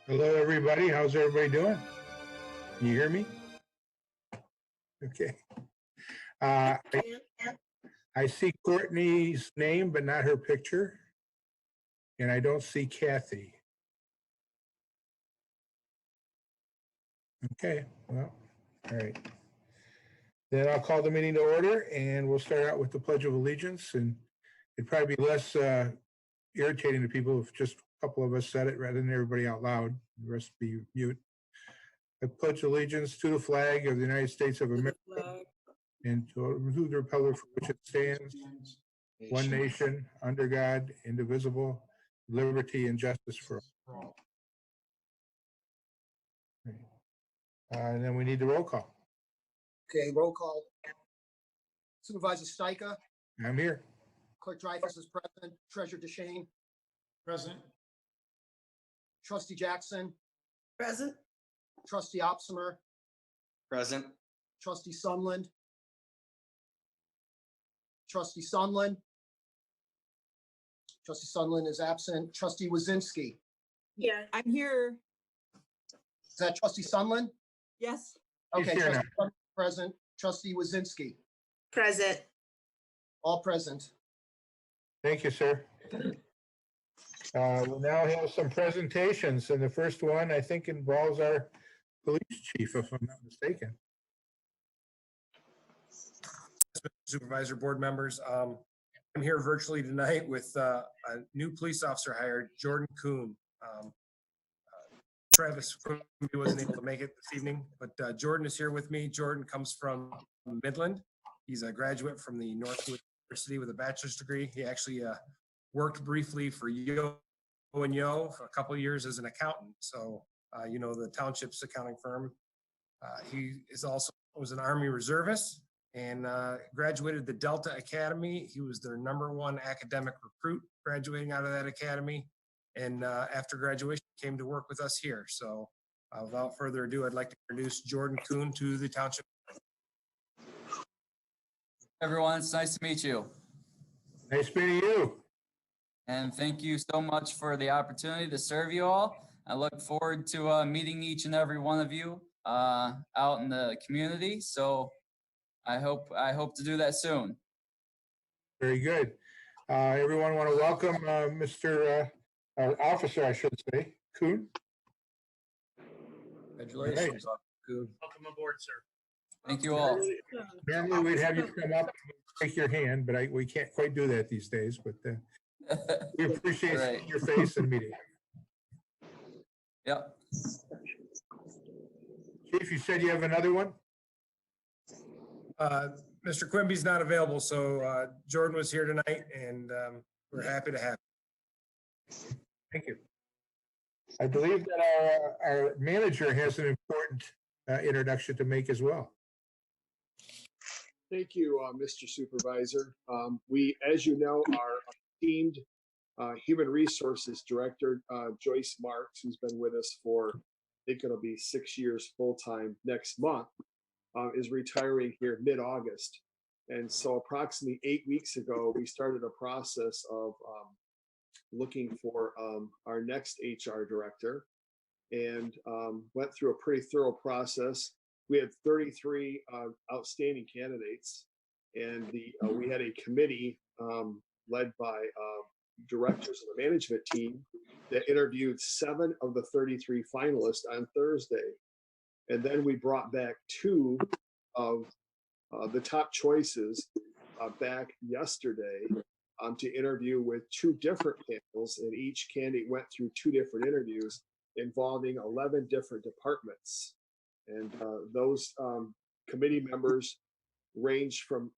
Hello, everybody. How's everybody doing? Can you hear me? Okay. I see Courtney's name, but not her picture. And I don't see Kathy. Okay, well, all right. Then I'll call the meeting to order and we'll start out with the Pledge of Allegiance. And it'd probably be less irritating to people if just a couple of us said it rather than everybody out loud. The rest be mute. I pledge allegiance to the flag of the United States of America and to the republic for which it stands, one nation, under God, indivisible, liberty and justice for all. And then we need the roll call. Okay, roll call. Supervisor Stika. I'm here. Clerk Dreyfus is present. Treasurer DeShane. Present. Trustee Jackson. Present. Trustee Opsimer. Present. Trustee Sunland. Trustee Sunland. Trustee Sunland is absent. Trustee Wazinski. Yeah, I'm here. Is that Trustee Sunland? Yes. Okay, He's here Trustee Sunland present. Trustee Wazinski. Present. All present. Thank you, sir. We'll now have some presentations, and the first one, I think, involves our police chief, if I'm not mistaken. Supervisor, board members, I'm here virtually tonight with a new police officer hired, Jordan Kuhn. Travis wasn't able to make it this evening, but Jordan is here with me. Jordan comes from Midland. He's a graduate from the Northwood University with a bachelor's degree. He actually worked briefly for Yo and Yo for a couple of years as an accountant. So, the township's accounting firm. He was an Army reservist and graduated the Delta Academy. He was their #1 academic recruit graduating out of that academy. And after graduation, came to work with us here. So without further ado, I'd like to introduce Jordan Kuhn to the township. Everyone, it's nice to meet you. Nice meeting you. And thank you so much for the opportunity to serve you all. I look forward to meeting each and every one of you out in the community. So I hope to do that soon. Very good. Everyone want to welcome Mr. Officer, I should say, Kuhn. Congratulations, Kuhn. Welcome aboard, sir. Thank you all. Normally, we'd have you come up and shake your hand, but we can't quite do that these days. But we appreciate Right. seeing your face and meeting. Yep. Chief, you said you have another one? Mr. Quimby's not available, so Jordan was here tonight, and we're happy to have him. Thank you. I believe that our manager has an important introduction to make as well. Thank you, Mr. Supervisor. We, as you know, our esteemed Human Resources Director, Joyce Marks, who's been with us for, I think it'll be 6 years full-time next month, is retiring here mid-August. And so approximately 8 weeks ago, we started a process of looking for our next HR director and went through a pretty thorough process. We had 33 outstanding candidates, and we had a committee led by directors of the management team that interviewed 7 of the 33 finalists on Thursday. And then we brought back 2 of the top choices back yesterday to interview with 2 different panels, and each candidate went through 2 different interviews involving 11 different departments. And those committee members ranged from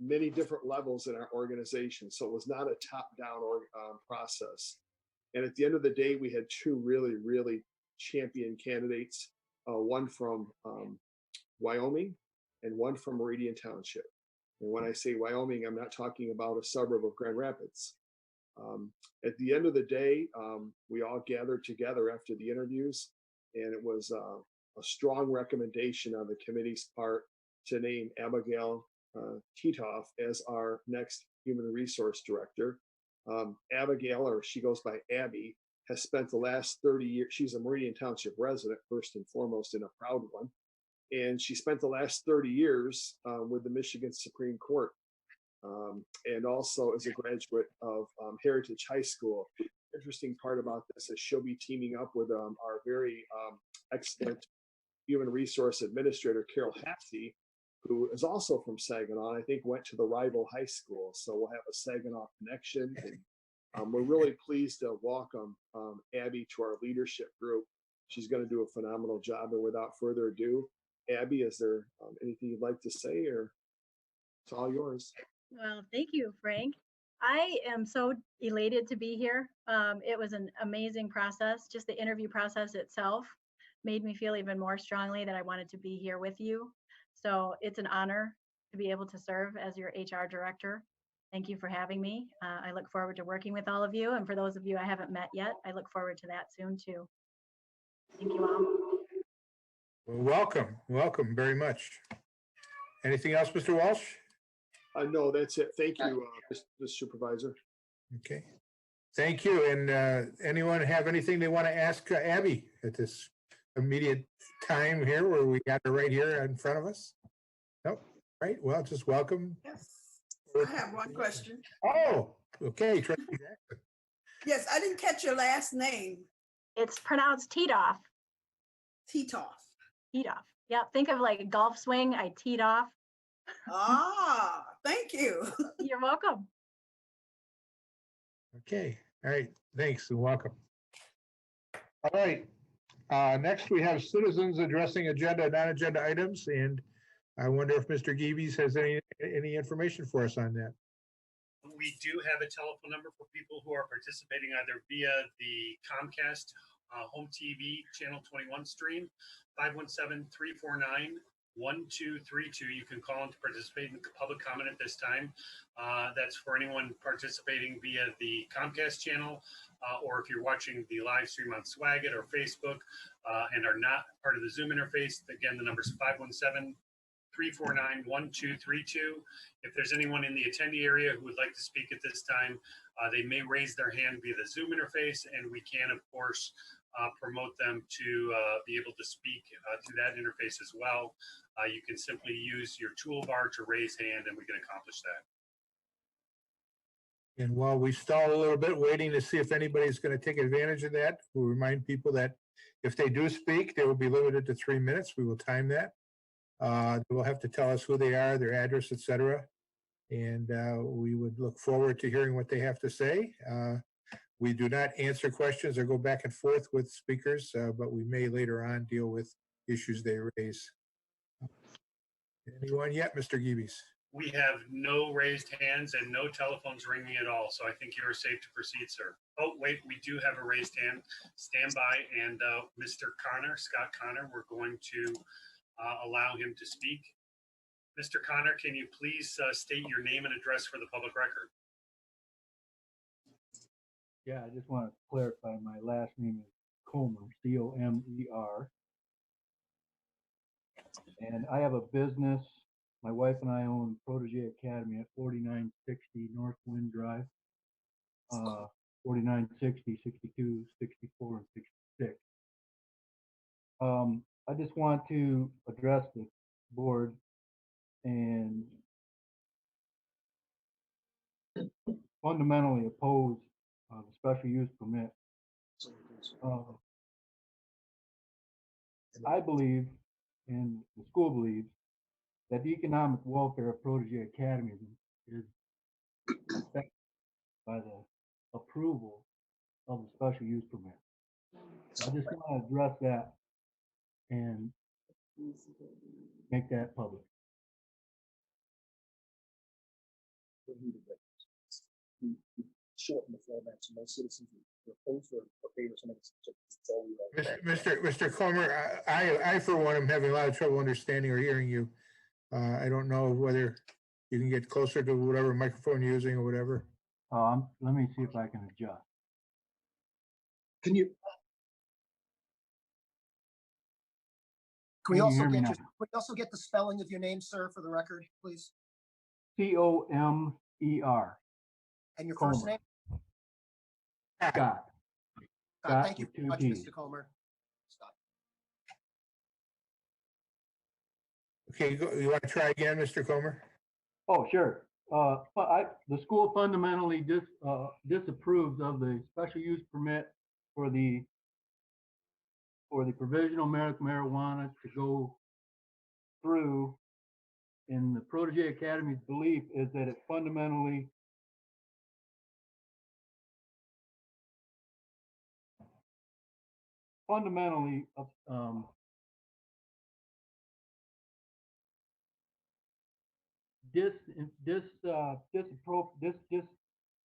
many different levels in our organization. So it was not a top-down process. And at the end of the day, we had 2 really, really champion candidates, one from Wyoming and one from Meridian Township. And when I say Wyoming, I'm not talking about a suburb of Grand Rapids. At the end of the day, we all gathered together after the interviews, and it was a strong recommendation on the committee's part to name Abigail Titoff as our next human resource director. Abigail, or she goes by Abby, has spent the last 30 years. She's a Meridian Township resident, first and foremost, and a proud one. And she spent the last 30 years with the Michigan Supreme Court, and also as a graduate of Heritage High School. Interesting part about this is she'll be teaming up with our very excellent human resource administrator, Carol Hatsey, who is also from Saginaw. I think went to the rival high school. So we'll have a Saginaw connection. And, we're really pleased to welcome Abby to our leadership group. She's going to do a phenomenal job. And without further ado, Abby, is there anything you'd like to say, or it's all yours? Well, thank you, Frank. I am so elated to be here. It was an amazing process. Just the interview process itself made me feel even more strongly that I wanted to be here with you. So it's an honor to be able to serve as your HR director. Thank you for having me. I look forward to working with all of you. And for those of you I haven't met yet, I look forward to that soon too. Thank you all. Well, welcome very much. Anything else, Mr. Walsh? No, that's it. Thank you, Mr. Supervisor. Okay, thank you. And anyone have anything they want to ask Abby at this immediate time here where we got her right here in front of us? Nope. Right. Well, just welcome. Yes. I have one question. Oh, okay. Trustee Jackson. Yes, I didn't catch your last name. It's pronounced teed off. Titoff. Teed off. Yeah, think of like a golf swing. I teed off. Ah, thank you. You're welcome. Okay. All right. Thanks and welcome. All right. Next, we have citizens addressing agenda, non-agenda items, and I wonder if Mr. Geeves has any information for us on that. We do have a telephone number for people who are participating either via the Comcast Home TV Channel 21 stream, 517-349-1232. You can call in to participate in public comment at this time. That's for anyone participating via the Comcast channel, or if you're watching the live stream on Swagit or Facebook and are not part of the Zoom interface, again, the number is 517-349-1232. If there's anyone in the attendee area who would like to speak at this time, they may raise their hand via the Zoom interface, and we can, of course, promote them to be able to speak through that interface as well. You can simply use your toolbar to raise hand, and we can accomplish that. And while we stall a little bit, waiting to see if anybody's going to take advantage of that, we'll remind people that if they do speak, they will be limited to 3 minutes. We will time that. They will have to tell us who they are, their address, etc. And we would look forward to hearing what they have to say. We do not answer questions or go back and forth with speakers, but we may later on deal with issues they raise. Anyone yet, Mr. Geeves? We have no raised hands and no telephones ringing at all, so I think you are safe to proceed, sir. Oh, wait, we do have a raised hand. Stand by, and Mr. Connor, Scott Connor, we're going to allow him to speak. Mr. Connor, can you please state your name and address for the public record? Yeah, I just want to clarify, my last name is Comer, C-O-M-E-R. And I have a business. My wife and I own Protege Academy at 4960 North Wind Drive, 4960, 62, 64, and 66. I just want to address the board and fundamentally oppose the special use permit. I believe, and the school believes, that the economic welfare of Protege Academy is affected by the approval of the special use permit. So I just want to address that and make that public. Shorten the format so most citizens are opposed or favor some of this. That's all we have. Mr. Comer, I for one am having a lot of trouble understanding or hearing you. I don't know whether you can get closer to whatever microphone you're using or whatever. Let me see if I can adjust. Can you? Can we Can you also hear me get now? can we also get the spelling of your name, sir, for the record, please? C-O-M-E-R. And your first Comer. name? Scott. Scott Thank you with very two much, Ts. Mr. Comer. Scott. Okay, you want to try again, Mr. Comer? Oh, sure. The school fundamentally disapproves of the special use permit for the provisional medical marijuana to go through. In the Protege Academy's belief is that it fundamentally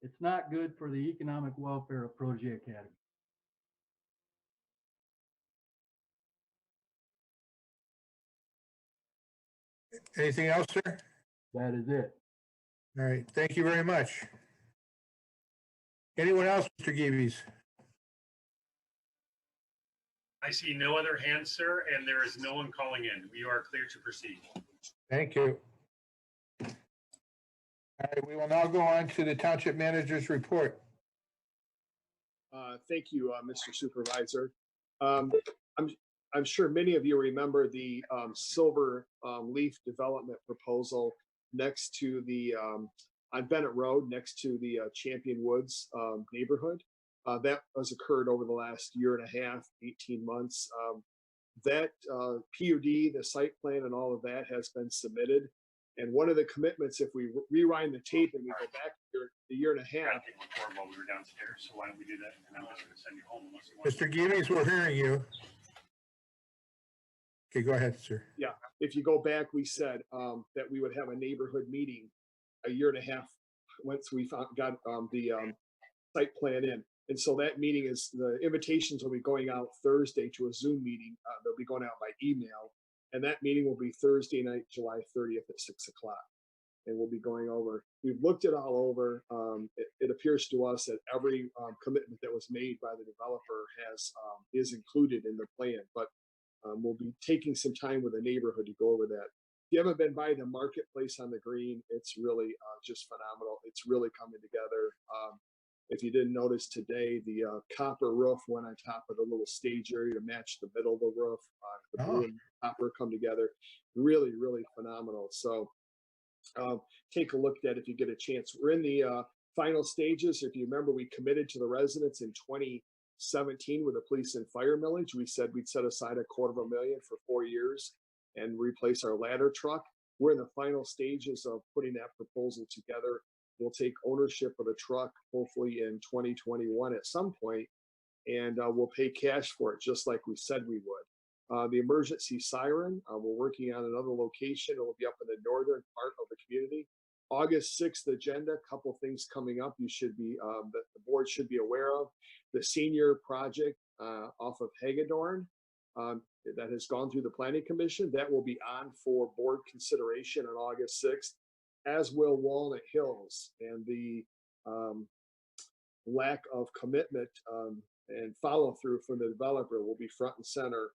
it's not good for the economic welfare of Protege Academy. Anything else, sir? That is it. All right, thank you very much. Anyone else, Mr. Geeves? I see no other hands, sir, and there is no one calling in. You are clear to proceed. Thank you. All right, we will now go on to the township manager's report. Thank you, Mr. Supervisor. I'm sure many of you remember the Silver Leaf development proposal next to the on Bennett Road, next to the Champion Woods neighborhood. That has occurred over the last year and a half, 18 months. That PUD, the site plan and all of that has been submitted. And one of the commitments, if we rewind the tape and we go back a year and a half. While we were downstairs, so why don't we do that? And I'm just going to send you home unless you want. Mr. Geeves, we're hearing you. Okay, go ahead, sir. Yeah, if you go back, we said that we would have a neighborhood meeting a year and a half once we got the site plan in. And so that meeting is, the invitations will be going out Thursday to a Zoom meeting. They'll be going out by email. And that meeting will be Thursday night, July 30th at 6 o'clock. And we'll be going over, we've looked it all over. It appears to us that every commitment that was made by the developer is included in the plan. But we'll be taking some time with the neighborhood to go over that. If you haven't been by the marketplace on the green, it's really just phenomenal. It's really coming together. If you didn't notice today, the copper roof went on top of the little stage area to match the middle of the roof. The blue and copper come together. Really, really phenomenal. So take a look at that if you get a chance. We're in the final stages. If you remember, we committed to the residents in 2017 with the police and fire millage. We said we'd set aside $250,000 for 4 years and replace our ladder truck. We're in the final stages of putting that proposal together. We'll take ownership of the truck hopefully in 2021 at some point, and we'll pay cash for it just like we said we would. The emergency siren, we're working on another location. It will be up in the northern part of the community. August 6th agenda, a couple things coming up you should be, that the board should be aware of. The senior project off of Hagedorn that has gone through the planning commission, that will be on for board consideration on August 6th, as will Walnut Hills. And the lack of commitment and follow through from the developer will be front and center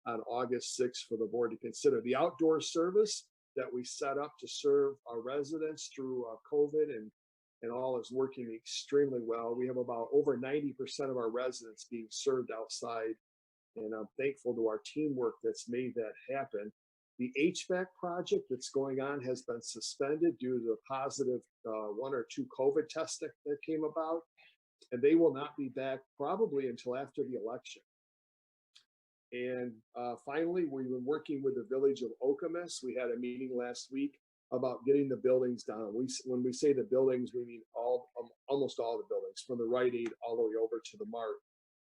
on August 6th for the board to consider. The outdoor service that we set up to serve our residents through COVID and all is working extremely well. We have about over 90% of our residents being served outside, and I'm thankful to our teamwork that's made that happen. The HVAC project that's going on has been suspended due to the positive 1 or 2 COVID tests that came about, and they will not be back probably until after the election. And finally, we've been working with the village of Okemos. We had a meeting last week about getting the buildings down. When we say the buildings, we mean almost all the buildings, from the Rite Aid all the way over to the Mart.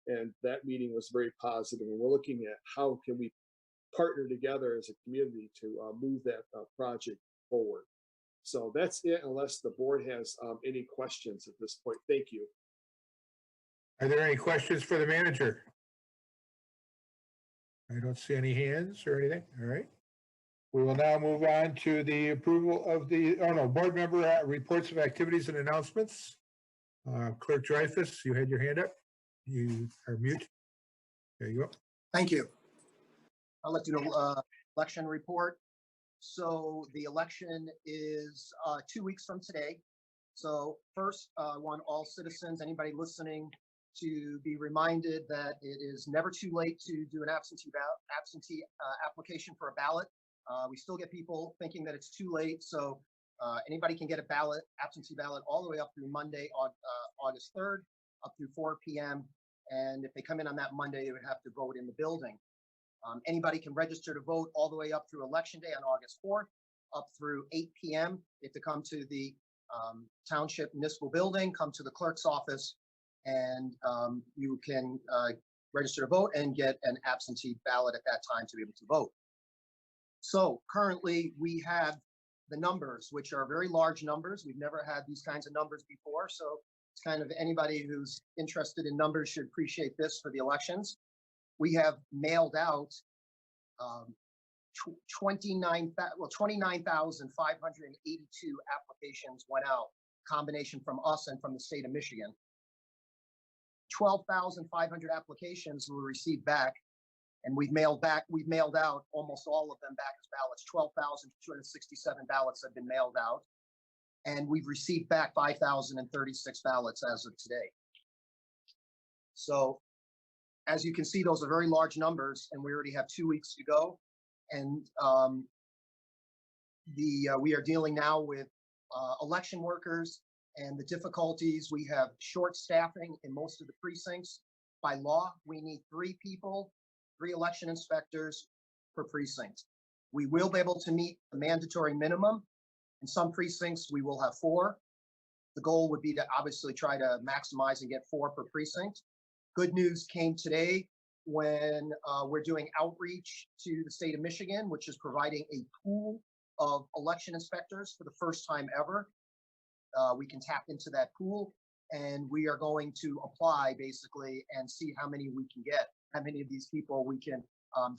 And that meeting was very positive. And we're looking at how can we partner together as a community to move that project forward. So that's it, unless the board has any questions at this point. Thank you. Are there any questions for the manager? I don't see any hands or anything. All right. We will now move on to the approval of the, board member reports of activities and announcements. Clerk Dreyfus, you had your hand up. You are mute. There you go. Thank you. I'll let you know election report. So the election is 2 weeks from today. So first, I want all citizens, anybody listening, to be reminded that it is never too late to do an absentee application for a ballot. We still get people thinking that it's too late, so anybody can get a ballot, absentee ballot, all the way up through Monday on August 3rd, up through 4 p.m. And if they come in on that Monday, they would have to vote in the building. Anybody can register to vote all the way up through Election Day on August 4th, up through 8 p.m. They have to come to the Township Municipal Building, come to the clerk's office, and you can register to vote and get an absentee ballot at that time to be able to vote. So currently we have the numbers, which are very large numbers. We've never had these kinds of numbers before. So it's kind of anybody who's interested in numbers should appreciate this for the elections. We have mailed out 29,582 applications went out, combination from us and from the state of Michigan. 12,500 applications were received back, and we've mailed out almost all of them back as ballots. 12,267 ballots have been mailed out, and we've received back 5,036 ballots as of today. So as you can see, those are very large numbers, and we already have 2 weeks to go. And we are dealing now with election workers and the difficulties. We have short staffing in most of the precincts. By law, we need 3 people, 3 election inspectors per precinct. We will be able to meet the mandatory minimum. In some precincts, we will have 4. The goal would be to obviously try to maximize and get 4 per precinct. Good news came today when we're doing outreach to the state of Michigan, which is providing a pool of election inspectors for the first time ever. We can tap into that pool, and we are going to apply basically and see how many we can get, how many of these people we can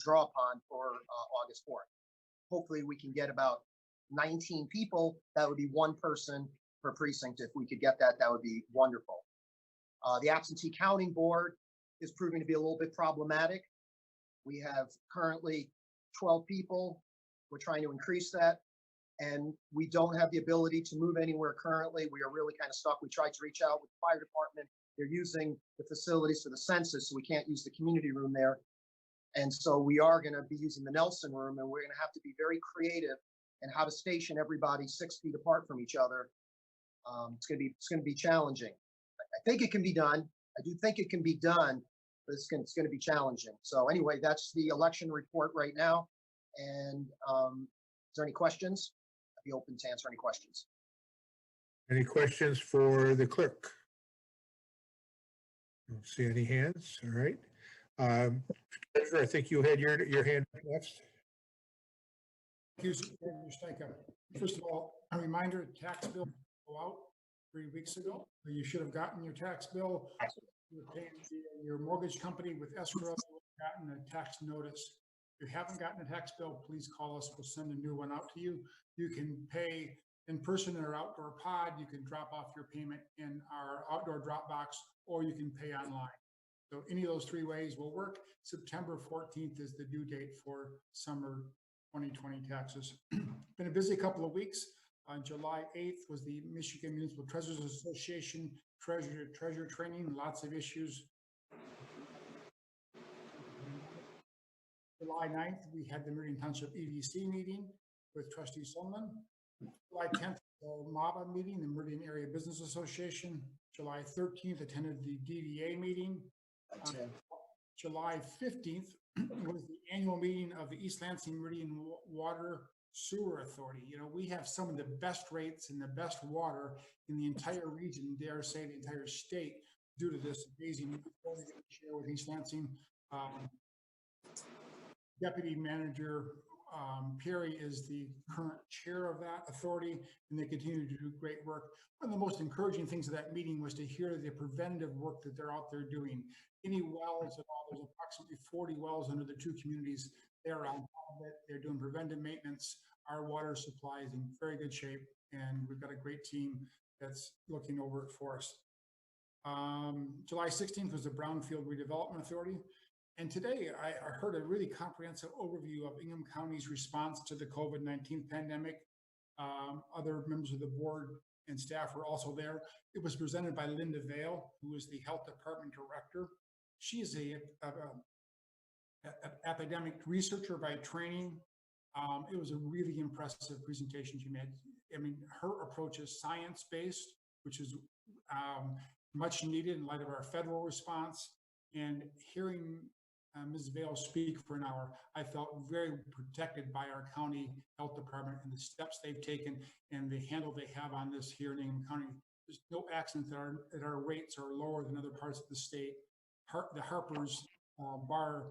draw upon for August 4th. Hopefully we can get about 19 people. That would be 1 person per precinct. If we could get that, that would be wonderful. The absentee counting board is proving to be a little bit problematic. We have currently 12 people. We're trying to increase that, and we don't have the ability to move anywhere currently. We are really kind of stuck. We tried to reach out with the fire department. They're using the facilities for the census, so we can't use the community room there. And so we are going to be using the Nelson room, and we're going to have to be very creative in how to station everybody 6 feet apart from each other. It's going to be challenging. I think it can be done. I do think it can be done, but it's going to be challenging. So anyway, that's the election report right now. And is there any questions? I'd be open to answer any questions. Any questions for the clerk? I don't see any hands. All right. Treasurer, I think you had your hand up next. Thank you, Supervisor Steichen. First of all, a reminder, tax bill go out 3 weeks ago. You should have gotten your tax bill. You're paying your mortgage company with escrow, gotten a tax notice. If you haven't gotten a tax bill, please call us. We'll send a new one out to you. You can pay in person in our outdoor pod. You can drop off your payment in our outdoor drop box, or you can pay online. So any of those 3 ways will work. September 14th is the due date for summer 2020 taxes. Been a busy couple of weeks. On July 8th was the Michigan Municipal Treasurers Association treasure training. Lots of issues. July 9th, we had the Meridian Township EDC meeting with Trustee Sunland. July 10th, the MABA meeting, the Meridian Area Business Association. July 13th, attended the DDA meeting. July 15th was the annual meeting of the East Lansing Meridian Water Sewer Authority. You know, we have some of the best rates and the best water in the entire region, dare say the entire state, due to this amazing share with East Lansing. Deputy Manager Perry is the current chair of that authority, and they continue to do great work. One of the most encouraging things of that meeting was to hear the preventative work that they're out there doing. Any wells at all, there's approximately 40 wells under the 2 communities. They're on top of it. They're doing preventive maintenance. Our water supply is in very good shape, and we've got a great team that's looking over it for us. July 16th was the Brownfield Redevelopment Authority. And today I heard a really comprehensive overview of Ingham County's response to the COVID-19 pandemic. Other members of the board and staff were also there. It was presented by Linda Vale, who is the Health Department Director. She is a academic researcher by training. It was a really impressive presentation she made. I mean, her approach is science-based, which is much needed in light of our federal response. And hearing Ms. Vale speak for an hour, I felt very protected by our county health department and the steps they've taken and the handle they have on this here in Ingham County. There's no accident that our rates are lower than other parts of the state. The Harper's bar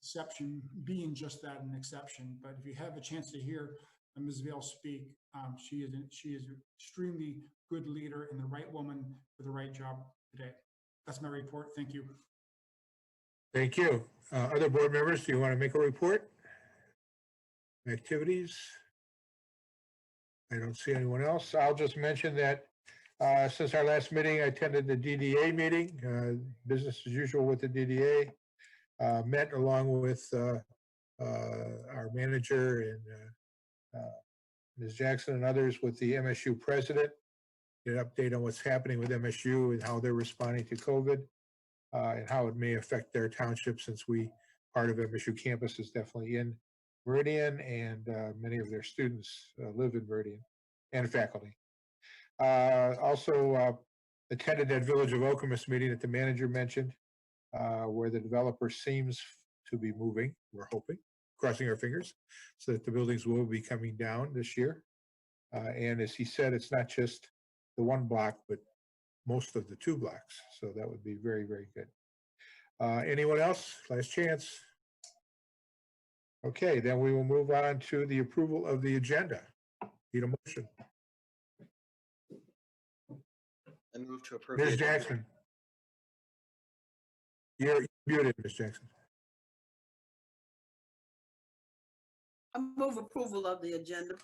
exception being just that, an exception. But if you have a chance to hear Ms. Vale speak, she is an extremely good leader and the right woman for the right job today. That's my report. Thank you. Thank you. Other board members, do you want to make a report? Activities? I don't see anyone else. I'll just mention that since our last meeting, I attended the DDA meeting, business as usual with the DDA. Met along with our manager and Ms. Jackson and others with the MSU president. Get an update on what's happening with MSU and how they're responding to COVID and how it may affect their township, since part of MSU campus is definitely in Meridian, and many of their students live in Meridian, and faculty. Also attended that Village of Okemos meeting that the manager mentioned, where the developer seems to be moving. We're hoping, crossing our fingers, so that the buildings will be coming down this year. And as he said, it's not just the one block, but most of the 2 blocks. So that would be very, very good. Anyone else? Last chance. Okay, then we will move on to the approval of the agenda. Need a motion. I move to approve. Ms. Jackson. You're muted, Ms. Jackson. I move approval of the agenda.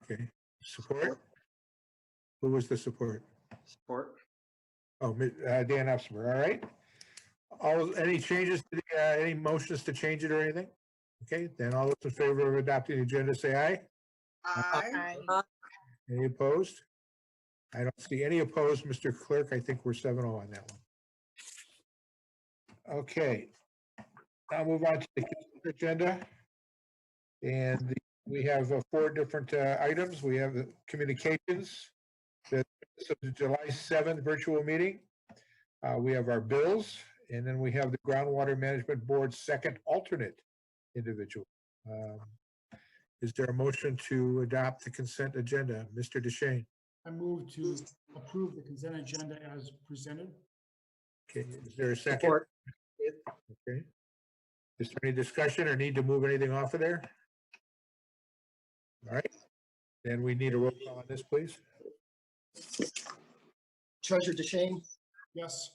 Okay, support? Who was the support? Support. Oh, Dan Upsmer, all right. Any changes, to any motions to change it or anything? Okay, then all those in favor of adopting the agenda, say aye. Aye. Any opposed? I don't see any opposed, Mr. Clerk. I think we're 7-0 on that one. Okay, now move on to the consent agenda. And we have 4 different items. We have the communications, the July 7th virtual meeting. We have our bills, and then we have the Groundwater Management Board's second alternate individual. Is there a motion to adopt the consent agenda? Mr. DeShane. I move to approve the consent agenda as presented. Okay, is there a second? Support. Okay. Is there any discussion or need to move anything off of there? All right, then we need a roll call on this, please. Treasurer DeShane, Yes.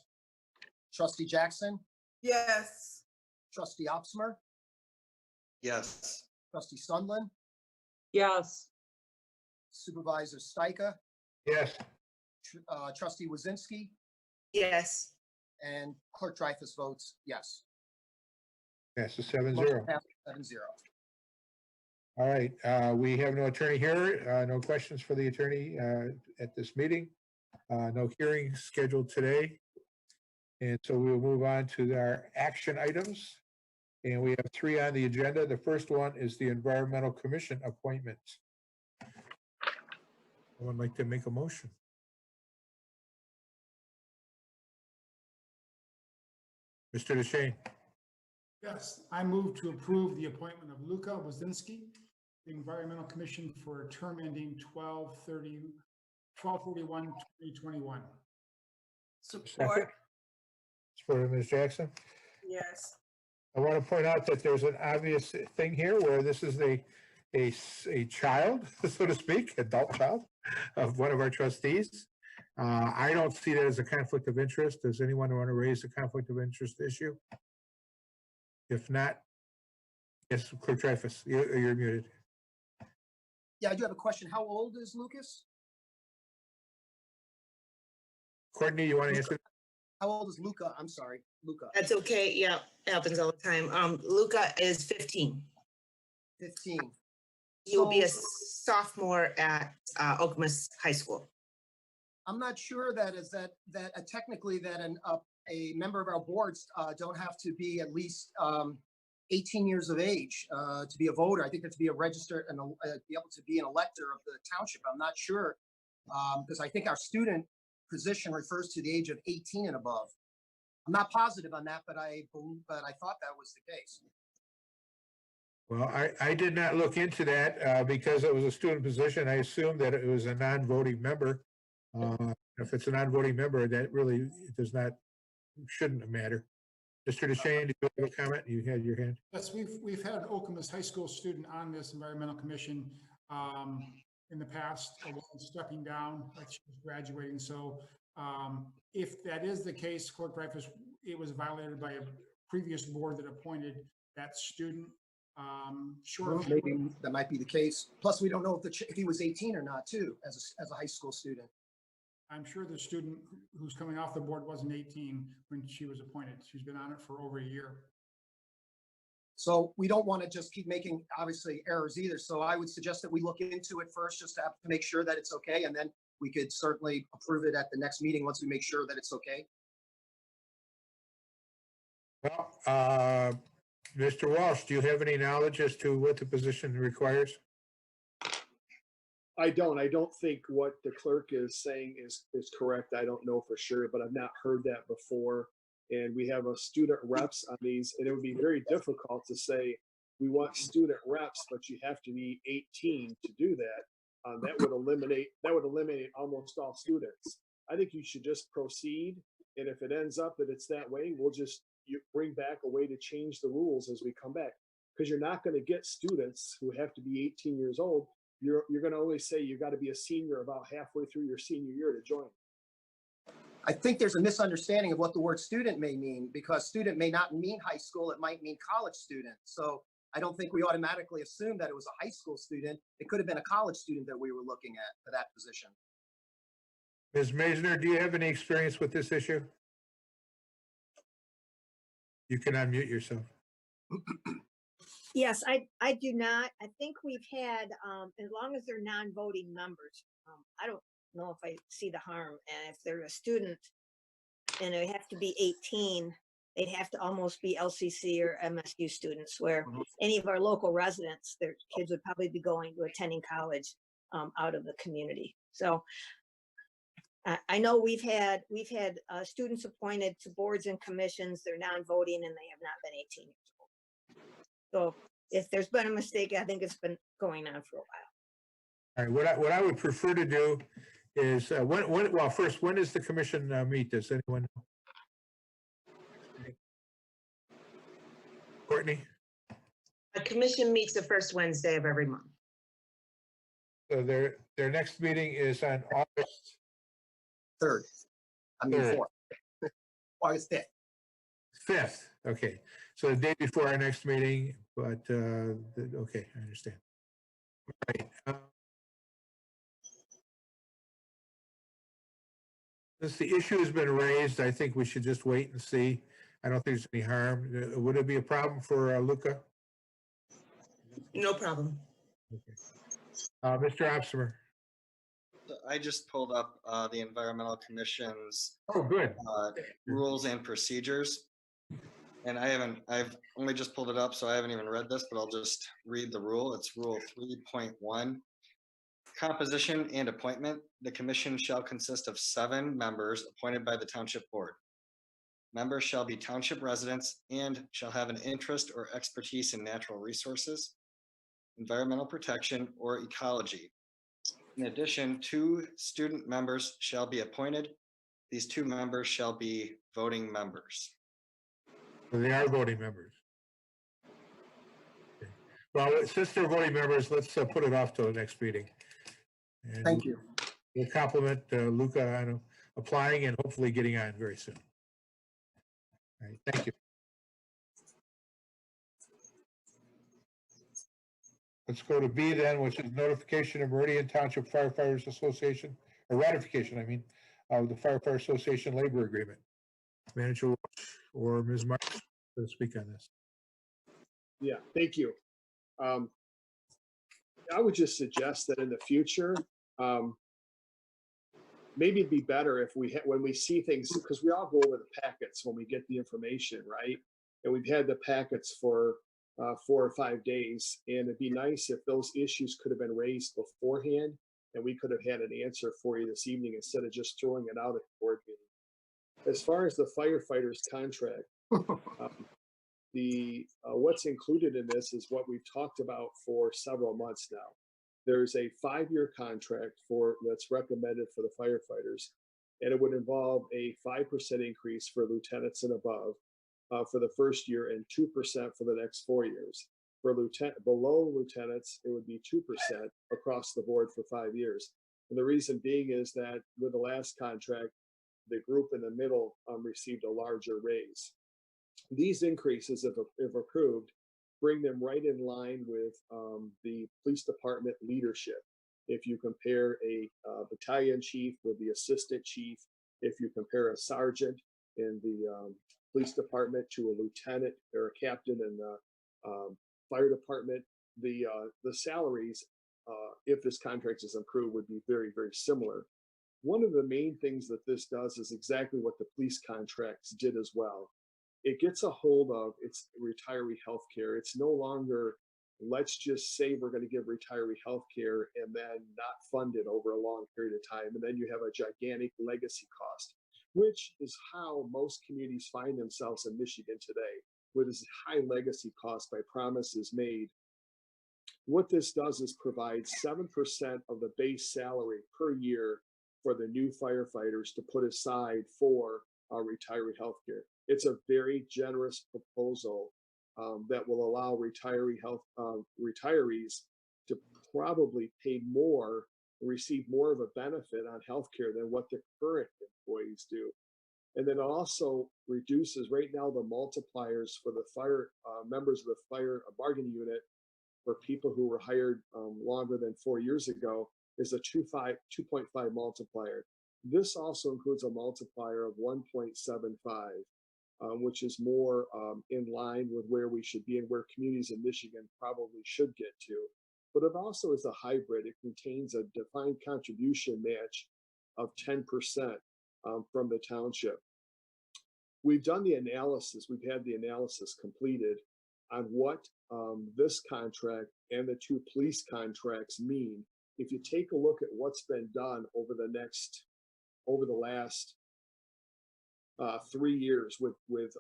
Trustee Jackson, Yes. Trustee Opsmer, Yes. Trustee Sundlin, Yes. Supervisor Stika, Yes. Trustee Wazinski, Yes. and Clerk Dreyfus votes yes. Yes, it's 7-0. Motion passes 7-0. All right, we have no attorney here. No questions for the attorney at this meeting. No hearings scheduled today. And so we'll move on to our action items. And we have 3 on the agenda. The first one is the Environmental Commission appointment. Someone like to make a motion? Mr. DeShane. Yes, I move to approve the appointment of Luca Wazinski, the Environmental Commission for a term ending 12/31/2021. Support. For Ms. Jackson. Yes. I want to point out that there's an obvious thing here where this is a child, so to speak, adult child of one of our trustees. I don't see that as a conflict of interest. Does anyone want to raise a conflict of interest issue? If not, yes, Clerk Dreyfus, you're muted. Yeah, I do have a question. How old is Lucas? Courtney, you want to answer? How old is Luca? I'm sorry, Luca. That's okay. Yeah, it happens all the time. Luca is 15. 15. He will be a So- sophomore at Okemos High School. I'm not sure that is that technically that a member of our boards don't have to be at least 18 years of age to be a voter. I think that's to be a registered and be able to be an elector of the township. I'm not sure because I think our student position refers to the age of 18 and above. I'm not positive on that, but I thought that was the case. Well, I did not look into that because it was a student position. I assumed that it was a non-voting member. If it's a non-voting member, that really shouldn't matter. Mr. DeShane, did you have a comment? You had your hand. Yes, we've had an Okemos High School student on this environmental commission in the past, stepping down, like she was graduating. So if that is the case, Clerk Dreyfus, it was violated by a previous board that appointed that student. Sure, Maybe that might be the case. Plus, we don't know if he was 18 or not, too, as a high school student. I'm sure the student who's coming off the board wasn't 18 when she was appointed. She's been on it for over a year. So we don't want to just keep making, obviously, errors either. So I would suggest that we look into it first, just to make sure that it's okay. And then we could certainly approve it at the next meeting once we make sure that it's okay. Well, Mr. Walsh, do you have any knowledge as to what the position requires? I don't think what the clerk is saying is correct. I don't know for sure, but I've not heard that before. And we have a student reps on these, and it would be very difficult to say, we want student reps, but you have to be 18 to do that. That would eliminate almost all students. I think you should just proceed. And if it ends up that it's that way, we'll just bring back a way to change the rules as we come back. Because you're not going to get students who have to be 18 years old. You're going to only say you got to be a senior about halfway through your senior year to join. I think there's a misunderstanding of what the word student may mean, because student may not mean high school. It might mean college student. So I don't think we automatically assume that it was a high school student. It could have been a college student that we were looking at for that position. Ms. Maisner, do you have any experience with this issue? You can unmute yourself. Yes, I do not. I think we've had, as long as they're non-voting members, I don't know if I see the harm. And if they're a student and they have to be 18, they'd have to almost be LCC or MSU students, where any of our local residents, their kids would probably be attending college out of the community. So I know we've had students appointed to boards and commissions. They're non-voting and they have not been 18 years old. So if there's been a mistake, I think it's been going on for a while. All right, what I would prefer to do is, first, when does the commission meet? Does anyone know? Courtney? The commission meets the first Wednesday of every month. So their next meeting is on August 3rd. I mean, 3rd. 4th. August 5th. 5th, okay. So the day before our next meeting, but, okay, I understand. All right. Since the issue has been raised, I think we should just wait and see. I don't think there's any harm. Would it be a problem for Luca? No problem. Okay. Mr. Opsimer. I just pulled up the Environmental Commission's Oh, good. rules and procedures. And I've only just pulled it up, so I haven't even read this, but I'll just read the rule. It's Rule 3.1. Composition and appointment. The commission shall consist of 7 members appointed by the Township Board. Members shall be township residents and shall have an interest or expertise in natural resources, environmental protection, or ecology. In addition, 2 student members shall be appointed. These 2 members shall be voting members. So they are voting members. Okay. Well, since they're voting members, let's put it off till the next meeting. And Thank you. we'll compliment Luca on applying and hopefully getting on very soon. All right, thank you. Let's go to B then, which is notification of Meridian Township Firefighters Association, or ratification, I mean, of the Firefighter Association labor agreement. Manager Walsh or Ms. Marks to speak on this. Yeah, thank you. I would just suggest that in the future, maybe it'd be better if we had, when we see things, because we all go over the packets when we get the information, right? And we've had the packets for 4 or 5 days, and it'd be nice if those issues could have been raised beforehand, and we could have had an answer for you this evening instead of just throwing it out at the board meeting. As far as the firefighters contract, what's included in this is what we've talked about for several months now. There's a 5-year contract that's recommended for the firefighters, and it would involve a 5% increase for lieutenants and above for the first year and 2% for the next 4 years. For below lieutenants, it would be 2% across the board for 5 years. And the reason being is that with the last contract, the group in the middle received a larger raise. These increases, if approved, bring them right in line with the police department leadership. If you compare a battalion chief with the assistant chief, if you compare a sergeant in the police department to a lieutenant or a captain in the fire department, the salaries, if this contract is approved, would be very, very similar. One of the main things that this does is exactly what the police contracts did as well. It gets a hold of its retiree health care. It's no longer, let's just say we're going to give retiree health care and then not fund it over a long period of time. And then you have a gigantic legacy cost, which is how most communities find themselves in Michigan today, with this high legacy cost by promises made. What this does is provide 7% of the base salary per year for the new firefighters to put aside for retiree health care. It's a very generous proposal that will allow retirees to probably pay more, receive more of a benefit on health care than what the current employees do. And then also reduces right now the multipliers for the fire members of the fire bargaining unit for people who were hired longer than 4 years ago is a 2.5 multiplier. This also includes a multiplier of 1.75, which is more in line with where we should be and where communities in Michigan probably should get to. But it also is a hybrid. It contains a defined contribution match of 10% from the township. We've done the analysis. We've had the analysis completed on what this contract and the 2 police contracts mean. If you take a look at what's been done over the last 3 years with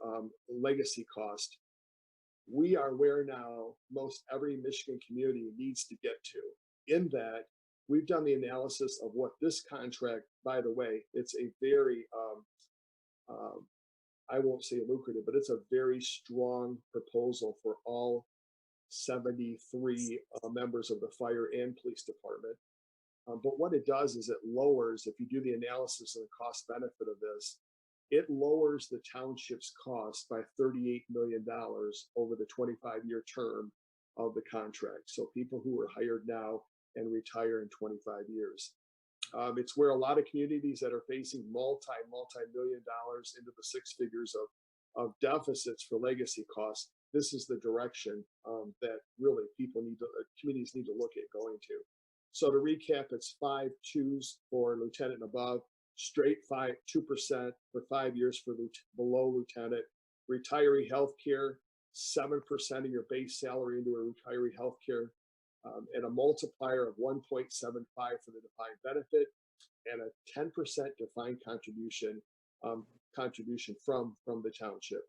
legacy cost, we are where now most every Michigan community needs to get to. In that, we've done the analysis of what this contract, by the way, it's a very, I won't say lucrative, but it's a very strong proposal for all 73 members of the fire and police department. But what it does is it lowers, if you do the analysis of the cost benefit of this, it lowers the township's cost by $38 million over the 25-year term of the contract. So people who are hired now and retire in 25 years. It's where a lot of communities that are facing multi-million dollars into the 6 figures of deficits for legacy costs, this is the direction that really communities need to look at going to. So to recap, it's 5 2s for lieutenant and above, straight 2% for 5 years for below lieutenant, retiree health care, 7% of your base salary into a retiree health care, and a multiplier of 1.75 for the defined benefit, and a 10% defined contribution from the township.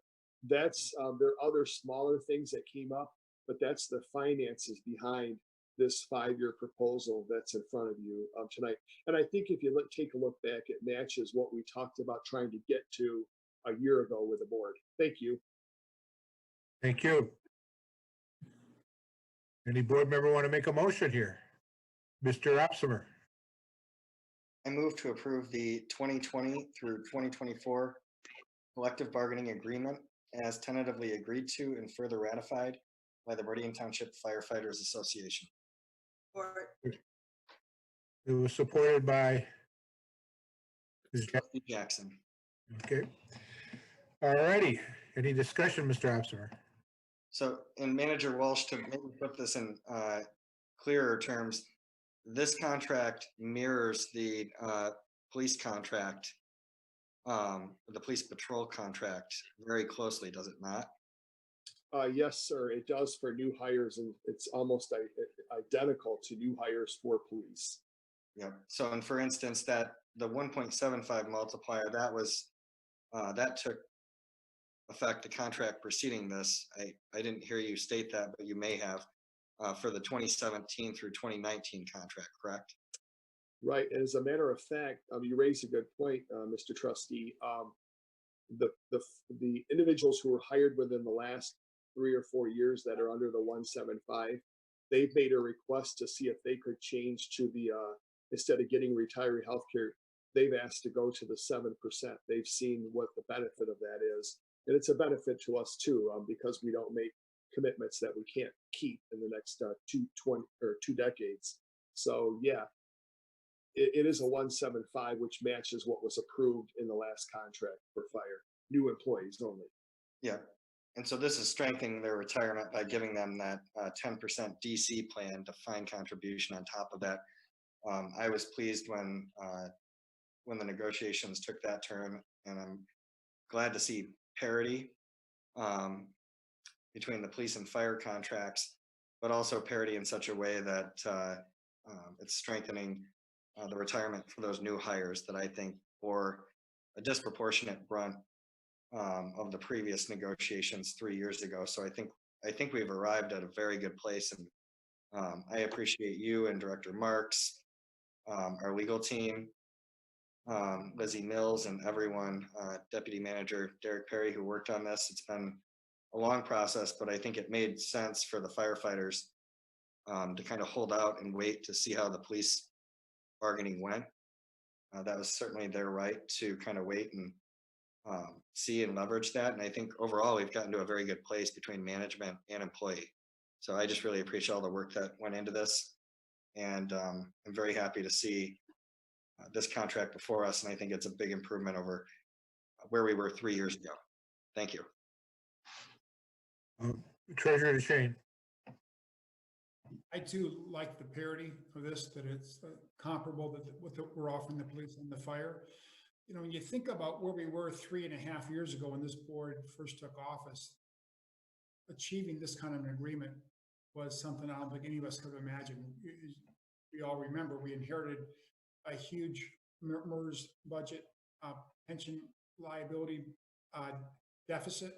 That's there are other smaller things that came up, but that's the finances behind this 5-year proposal that's in front of you tonight. And I think if you take a look back, it matches what we talked about trying to get to a year ago with the board. Thank you. Thank you. Any board member want to make a motion here? Mr. Opsimer. I move to approve the 2020 through 2024 collective bargaining agreement as tentatively agreed to and further ratified by the Meridian Township Firefighters Association. It was supported by Trustee Jackson. Okay. All righty. Any discussion, Mr. Opsimer? So, and Manager Walsh, to maybe put this in clearer terms, this contract mirrors the police contract, the police patrol contract very closely, does it not? Yes, sir, it does for new hires, and it's almost identical to new hires for police. Yeah. So, and for instance, that the 1.75 multiplier, that was, that took effect, the contract preceding this. I didn't hear you state that, but you may have, for the 2017 through 2019 contract, correct? Right. As a matter of fact, you raise a good point, Mr. Trustee. The individuals who were hired within the last 3 or 4 years that are under the 175, they've made a request to see if they could change to the instead of getting retiree health care, they've asked to go to the 7%. They've seen what the benefit of that is. And it's a benefit to us too, because we don't make commitments that we can't keep in the next 2 decades. So yeah, it is a 175, which matches what was approved in the last contract for fire, new employees only. Yeah. And so this is strengthening their retirement by giving them that 10% DC plan, defined contribution on top of that. I was pleased when the negotiations took that turn, and I'm glad to see parity between the police and fire contracts, but also parity in such a way that it's strengthening the retirement for those new hires that I think bore a disproportionate brunt of the previous negotiations 3 years ago. So I think we've arrived at a very good place, and I appreciate you and Director Marks, our legal team, Lizzie Mills, and everyone, Deputy Manager Derek Perry, who worked on this. It's been a long process, but I think it made sense for the firefighters to kind of hold out and wait to see how the police bargaining went. That was certainly their right to kind of wait and see and leverage that. And I think overall we've gotten to a very good place between management and employee. So I just really appreciate all the work that went into this. And I'm very happy to see this contract before us. And I think it's a big improvement over where we were 3 years ago. Thank you. Treasurer DeShane. I too like the parity for this, that it's comparable with what we're offering the police and the fire. You know, when you think about where we were 3.5 years ago when this board first took office, achieving this kind of an agreement was something I don't think any of us could have imagined. We all remember we inherited a huge MERS budget, pension liability deficit.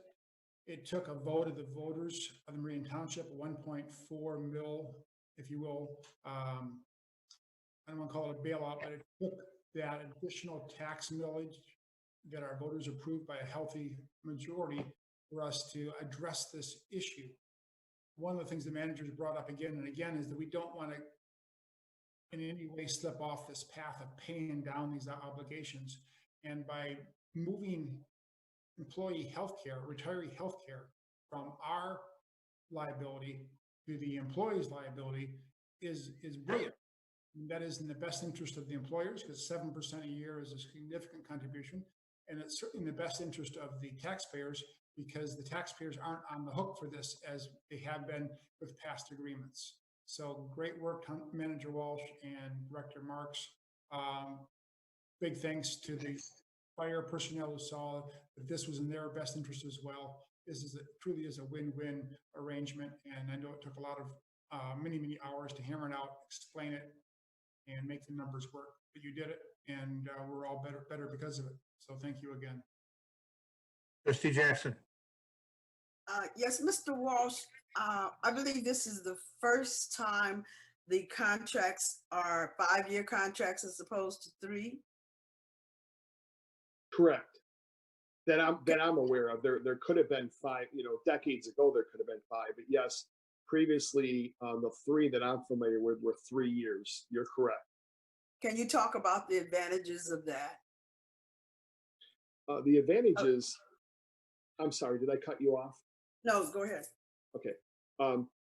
It took a vote of the voters of the Meridian Township, 1.4 mil, if you will. I don't want to call it a bailout, but it took that additional tax millage that our voters approved by a healthy majority for us to address this issue. One of the things the managers brought up again and again is that we don't want to in any way slip off this path of paying down these obligations. And by moving employee healthcare, retiree healthcare from our liability to the employee's liability is brilliant. And that is in the best interest of the employers, because 7% a year is a significant contribution. And it's certainly in the best interest of the taxpayers, because the taxpayers aren't on the hook for this as they have been with past agreements. So great work, Manager Walsh and Director Marks. Big thanks to the fire personnel who saw that this was in their best interest as well. This is truly is a win-win arrangement, and I know it took a lot of many hours to hammer it out, explain it, and make the numbers work. But you did it, and we're all better because of it. So thank you again. Trustee Jackson. Yes, Mr. Walsh, I believe this is the first time the contracts are 5-year contracts as opposed to 3. Correct. That I'm aware of. There could have been 5, decades ago there could have been 5, but yes, previously the 3 that I'm familiar with were 3 years. You're correct. Can you talk about the advantages of that? The advantages, I'm sorry, did I cut you off? No, go ahead. Okay.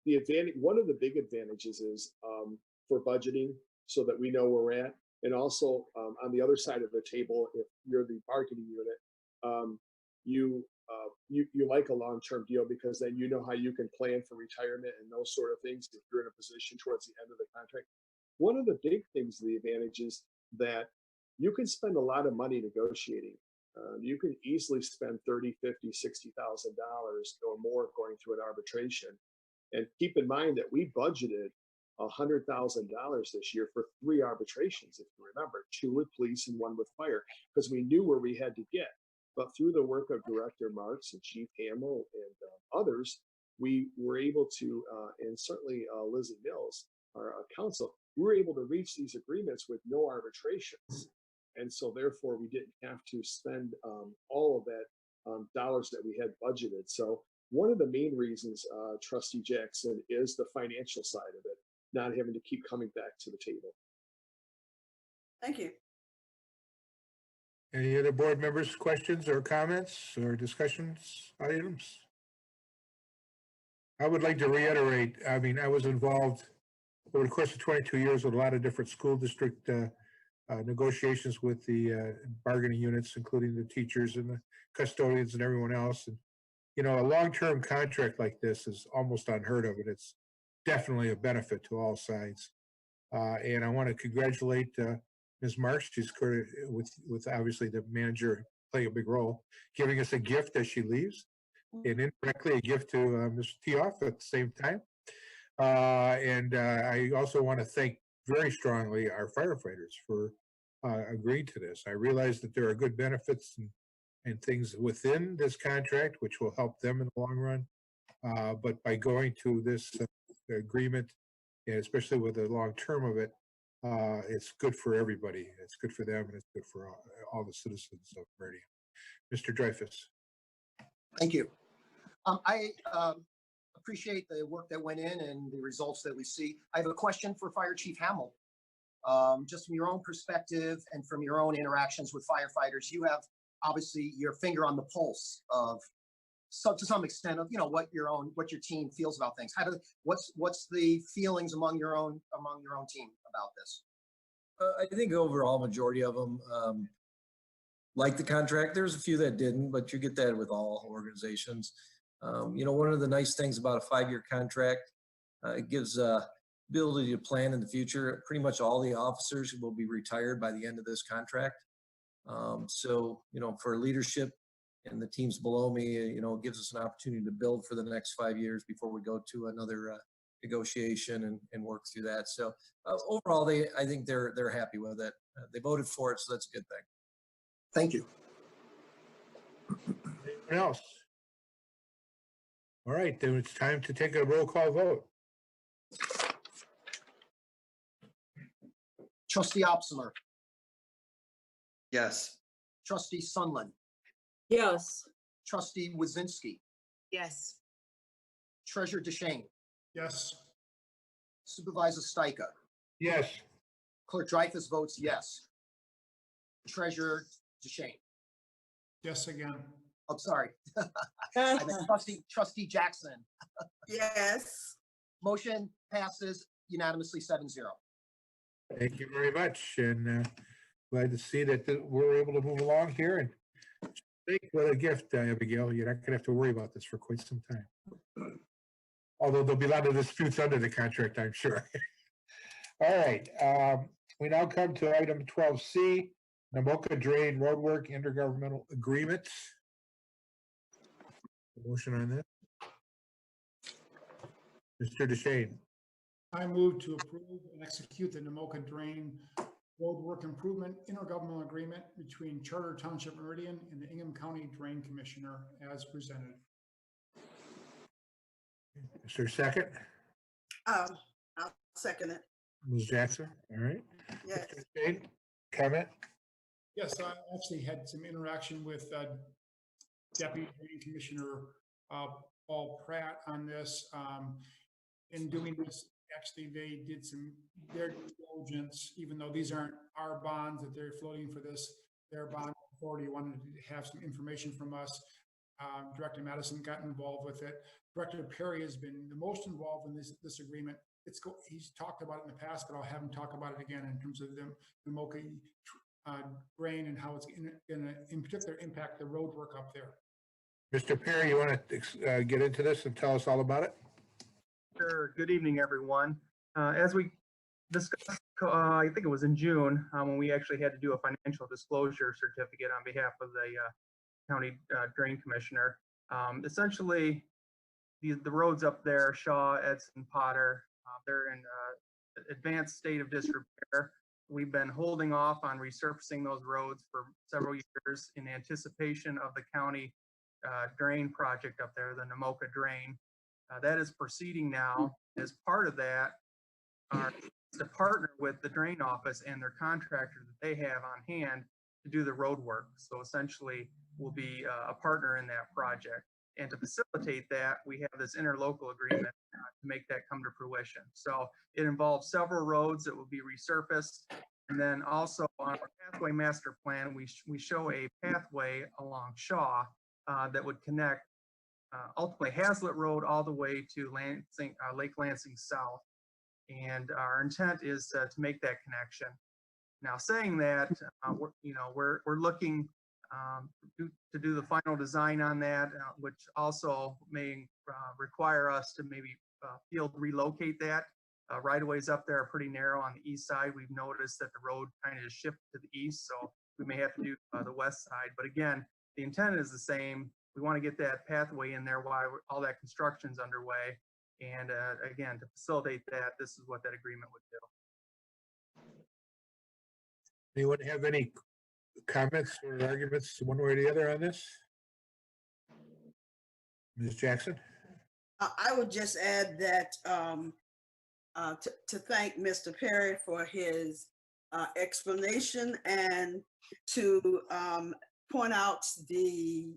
The advantage, one of the big advantages is for budgeting, so that we know where we're at. And also on the other side of the table, if you're the bargaining unit, you like a long-term deal, because then you know how you can plan for retirement and those sort of things if you're in a position towards the end of the contract. One of the big things, the advantage is that you can spend a lot of money negotiating. You can easily spend $30, $50, $60,000 or more going through an arbitration. And keep in mind that we budgeted $100,000 this year for 3 arbitrations, if you remember, 2 with police and 1 with fire, because we knew where we had to get. But through the work of Director Marks and Chief Hamill and others, we were able to, and certainly Lizzie Mills, our counsel, we were able to reach these agreements with no arbitrations. And so therefore we didn't have to spend all of that dollars that we had budgeted. So one of the main reasons, Trustee Jackson, is the financial side of it, not having to keep coming back to the table. Thank you. Any other board members, questions or comments or discussions items? I would like to reiterate, I mean, I was involved over the course of 22 years with a lot of different school district negotiations with the bargaining units, including the teachers and the custodians and everyone else. And, you know, a long-term contract like this is almost unheard of, and it's definitely a benefit to all sides. And I want to congratulate Ms. Marks. She's with obviously the manager playing a big role, giving us a gift as she leaves, and indirectly a gift to Mr. Tioff at the same time. And I also want to thank very strongly our firefighters for agreeing to this. I realize that there are good benefits and things within this contract which will help them in the long run. But by going to this agreement, and especially with the long term of it, it's good for everybody. It's good for them, and it's good for all the citizens of Meridian. Mr. Dreyfus. Thank you. I appreciate the work that went in and the results that we see. I have a question for Fire Chief Hamill. Just from your own perspective and from your own interactions with firefighters, you have obviously your finger on the pulse of, so to some extent, of, you know, what your team feels about things. What's the feelings among your own team about this? I think overall majority of them like the contract. There's a few that didn't, but you get that with all organizations. You know, one of the nice things about a 5-year contract, it gives ability to plan in the future. Pretty much all the officers will be retired by the end of this contract. So, you know, for leadership and the teams below me, you know, it gives us an opportunity to build for the next 5 years before we go to another negotiation and work through that. So overall, I think they're happy with it. They voted for it, so that's a good thing. Thank you. Anyone else? All right, then it's time to take a roll call vote. Trustee Opsimer, Yes. Trustee Sunland, Yes. Trustee Wazinski, Yes. Treasurer DeShane, Yes. Supervisor Stika, Yes. Clerk Dreyfus votes yes. Treasurer DeShane. Yes again. I'm sorry. I meant Trustee Jackson. Yes. Motion passes unanimously 7-0. Thank you very much, and glad to see that we're able to move along here. And what a gift, Abigail. You're not going to have to worry about this for quite some time. Although there'll be a lot of disputes under the contract, I'm sure. All right, we now come to item 12C, Namoka Drain Roadwork Intergovernmental Agreement. Motion on this. Mr. DeShane. I move to approve and execute the Namoka Drain Roadwork Improvement Intergovernmental Agreement between Charter Township Meridian and the Ingham County Drain Commissioner as presented. Is there a second? I'll second it. Ms. Jackson, all right. Yes. Mr. DeShane, comment? Yes, I actually had some interaction with Deputy Drain Commissioner Paul Pratt on this. In doing this, actually, they did their due diligence, even though these aren't our bonds that they're floating for this, their bond authority wanted to have some information from us. Director Madison got involved with it. Director Perry has been the most involved in this agreement. He's talked about it in the past, but I'll have him talk about it again in terms of the Namoka drain and how it's going to, in particular, impact the road work up there. Mr. Perry, you want to get into this and tell us all about it? Sure. Good evening, everyone. As we discussed, I think it was in June, when we actually had to do a financial disclosure certificate on behalf of the county drain commissioner. Essentially, the roads up there, Shaw, Edson, Potter, they're in advanced state of disrepair. We've been holding off on resurfacing those roads for several years in anticipation of the county drain project up there, the Namoka drain. That is proceeding now. As part of that, to partner with the drain office and their contractor that they have on hand to do the road work. So essentially, we'll be a partner in that project. And to facilitate that, we have this interlocal agreement to make that come to fruition. So it involves several roads that will be resurfaced. And then also on our pathway master plan, we show a pathway along Shaw that would connect ultimately Hazlitt Road all the way to Lansing, Lake Lansing South. And our intent is to make that connection. Now, saying that, we're looking to do the final design on that, which also may require us to maybe field relocate that. Right of ways up there are pretty narrow on the east side. We've noticed that the road kind of shifted to the east, so we may have to do the west side. But again, the intent is the same. We want to get that pathway in there while all that construction's underway. And again, to facilitate that, this is what that agreement would do. Anyone have any comments or arguments one way or the other on this? Ms. Jackson? I would just add that to thank Mr. Perry for his explanation and to point out the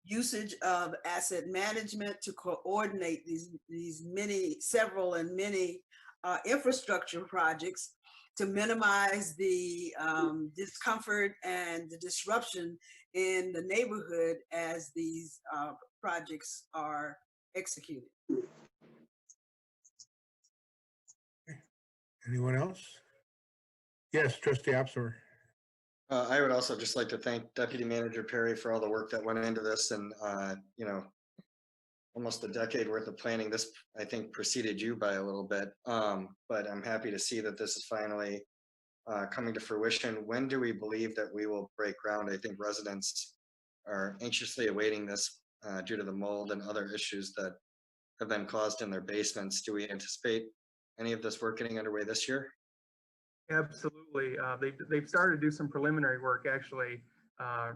usage of asset management to coordinate these several and many infrastructure projects to minimize the discomfort and the disruption in the neighborhood as these projects are executed. Anyone else? Yes, Trustee Opsomer. I would also just like to thank Deputy Manager Perry for all the work that went into this and, almost a decade worth of planning. This, I think, preceded you by a little bit, but I'm happy to see that this is finally coming to fruition. When do we believe that we will break ground? I think residents are anxiously awaiting this due to the mold and other issues that have been caused in their basements. Do we anticipate any of this work getting underway this year? Absolutely. They've started to do some preliminary work actually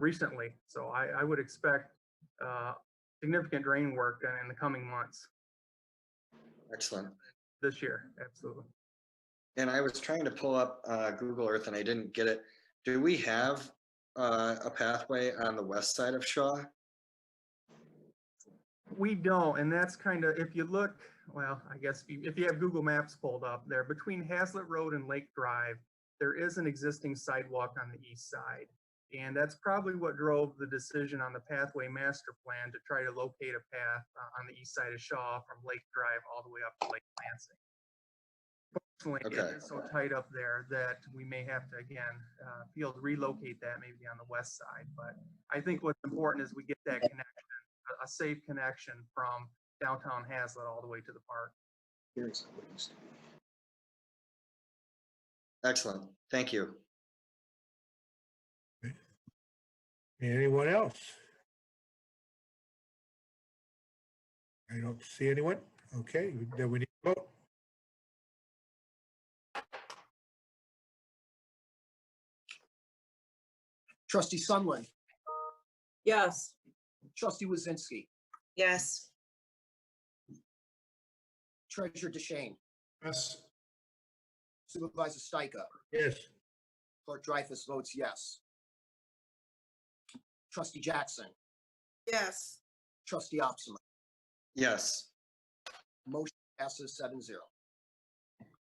recently. So I would expect significant drain work done in the coming months. Excellent. This year, absolutely. And I was trying to pull up Google Earth and I didn't get it. Do we have a pathway on the west side of Shaw? We don't, and that's kind of, if you look, well, I guess if you have Google Maps pulled up there, between Hazlitt Road and Lake Drive, there is an existing sidewalk on the east side. And that's probably what drove the decision on the pathway master plan to try to locate a path on the east side of Shaw from Lake Drive all the way up to Lake Lansing. Fortunately, it is so tight up there that we may have to, again, relocate that maybe on the west side. But I think what's important is we get that connection, a safe connection from downtown Hazlitt all the way to the park. Excellent. Thank you. Anyone else? I don't see anyone. Okay, then we need to vote. Trustee Sunland, Yes. Trustee Wazinski, Yes. Treasurer DeShane, Yes. Supervisor Stika, Yes. Clerk Dreyfus votes yes. Trustee Jackson, Yes. Trustee Opsomer, Yes. motion passes 7-0.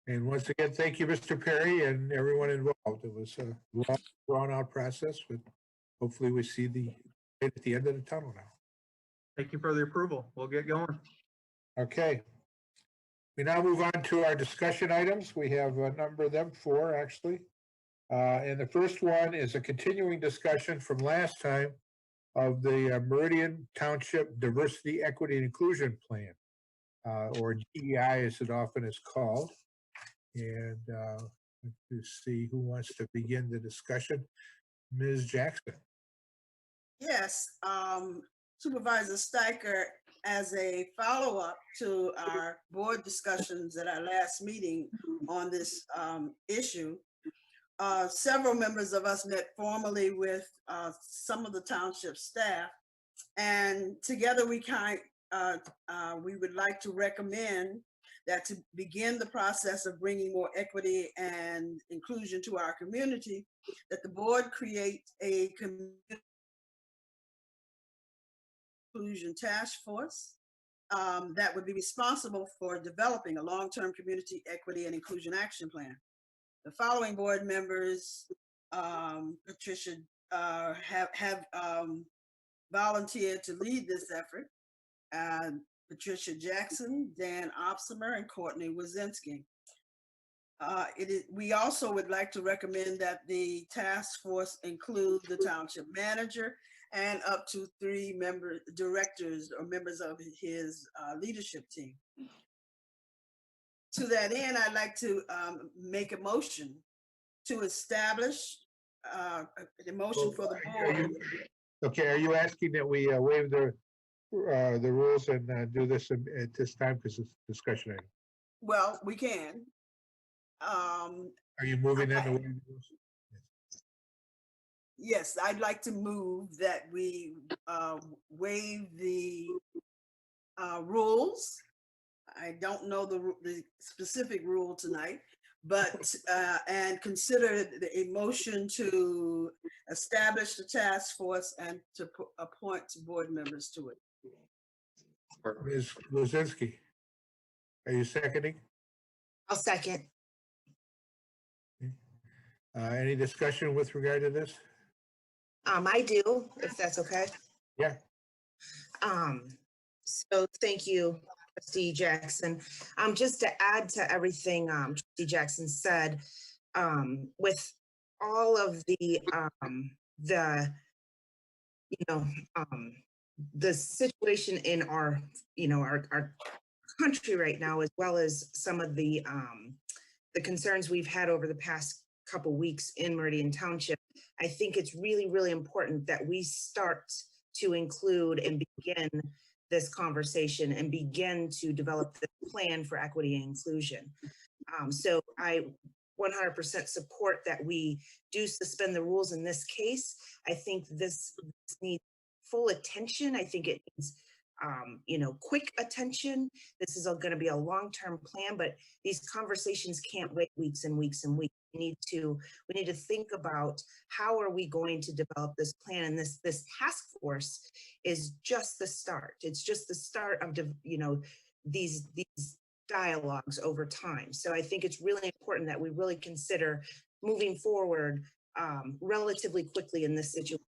And once again, thank you, Mr. Perry, and everyone involved. It was a long, drawn-out process, but hopefully we see the light at the end of the tunnel now. Thank you for the approval. We'll get going. Okay. We now move on to our discussion items. We have a number of them, 4 actually. And the first one is a continuing discussion from last time of the Meridian Township Diversity, Equity, and Inclusion Plan, or DEI as it often is called. And let's see who wants to begin the discussion. Ms. Jackson. Yes, Supervisor Steiger, as a follow-up to our board discussions at our last meeting on this issue, several members of us met formally with some of the township staff, and together we would like to recommend that to begin the process of bringing more equity and inclusion to our community, that the board create a inclusion task force that would be responsible for developing a long-term community equity and inclusion action plan. The following board members, Patricia, have volunteered to lead this effort. Patricia Jackson, Dan Opsimer, and Courtney Wazinski. We also would like to recommend that the task force include the township manager and up to 3 directors or members of his leadership team. To that end, I'd like to make a motion to establish a motion for the board. Okay, are you asking that we waive the rules and do this at this time because it's discussion item? Well, we can. Are you moving that to waive the rules? Yes, I'd like to move that we waive the rules. I don't know the specific rule tonight, but and consider a motion to establish the task force and to appoint board members to it. Ms. Wazinski, are you seconding? I'll second. Any discussion with regard to this? I do, if that's okay. Yeah. So thank you, Trustee Jackson. Just to add to everything Trustee Jackson said, with all of the situation in our country right now, as well as some of the concerns we've had over the past couple weeks in Meridian Township, I think it's really, really important that we start to include and begin this conversation and begin to develop the plan for equity and inclusion. So I 100% support that we do suspend the rules in this case. I think this needs full attention. I think it needs quick attention. This is going to be a long-term plan, but these conversations can't wait weeks and weeks and weeks. We need to think about how are we going to develop this plan, and this task force is just the start. It's just the start of these dialogues over time. So I think it's really important that we really consider moving forward relatively quickly in this situation.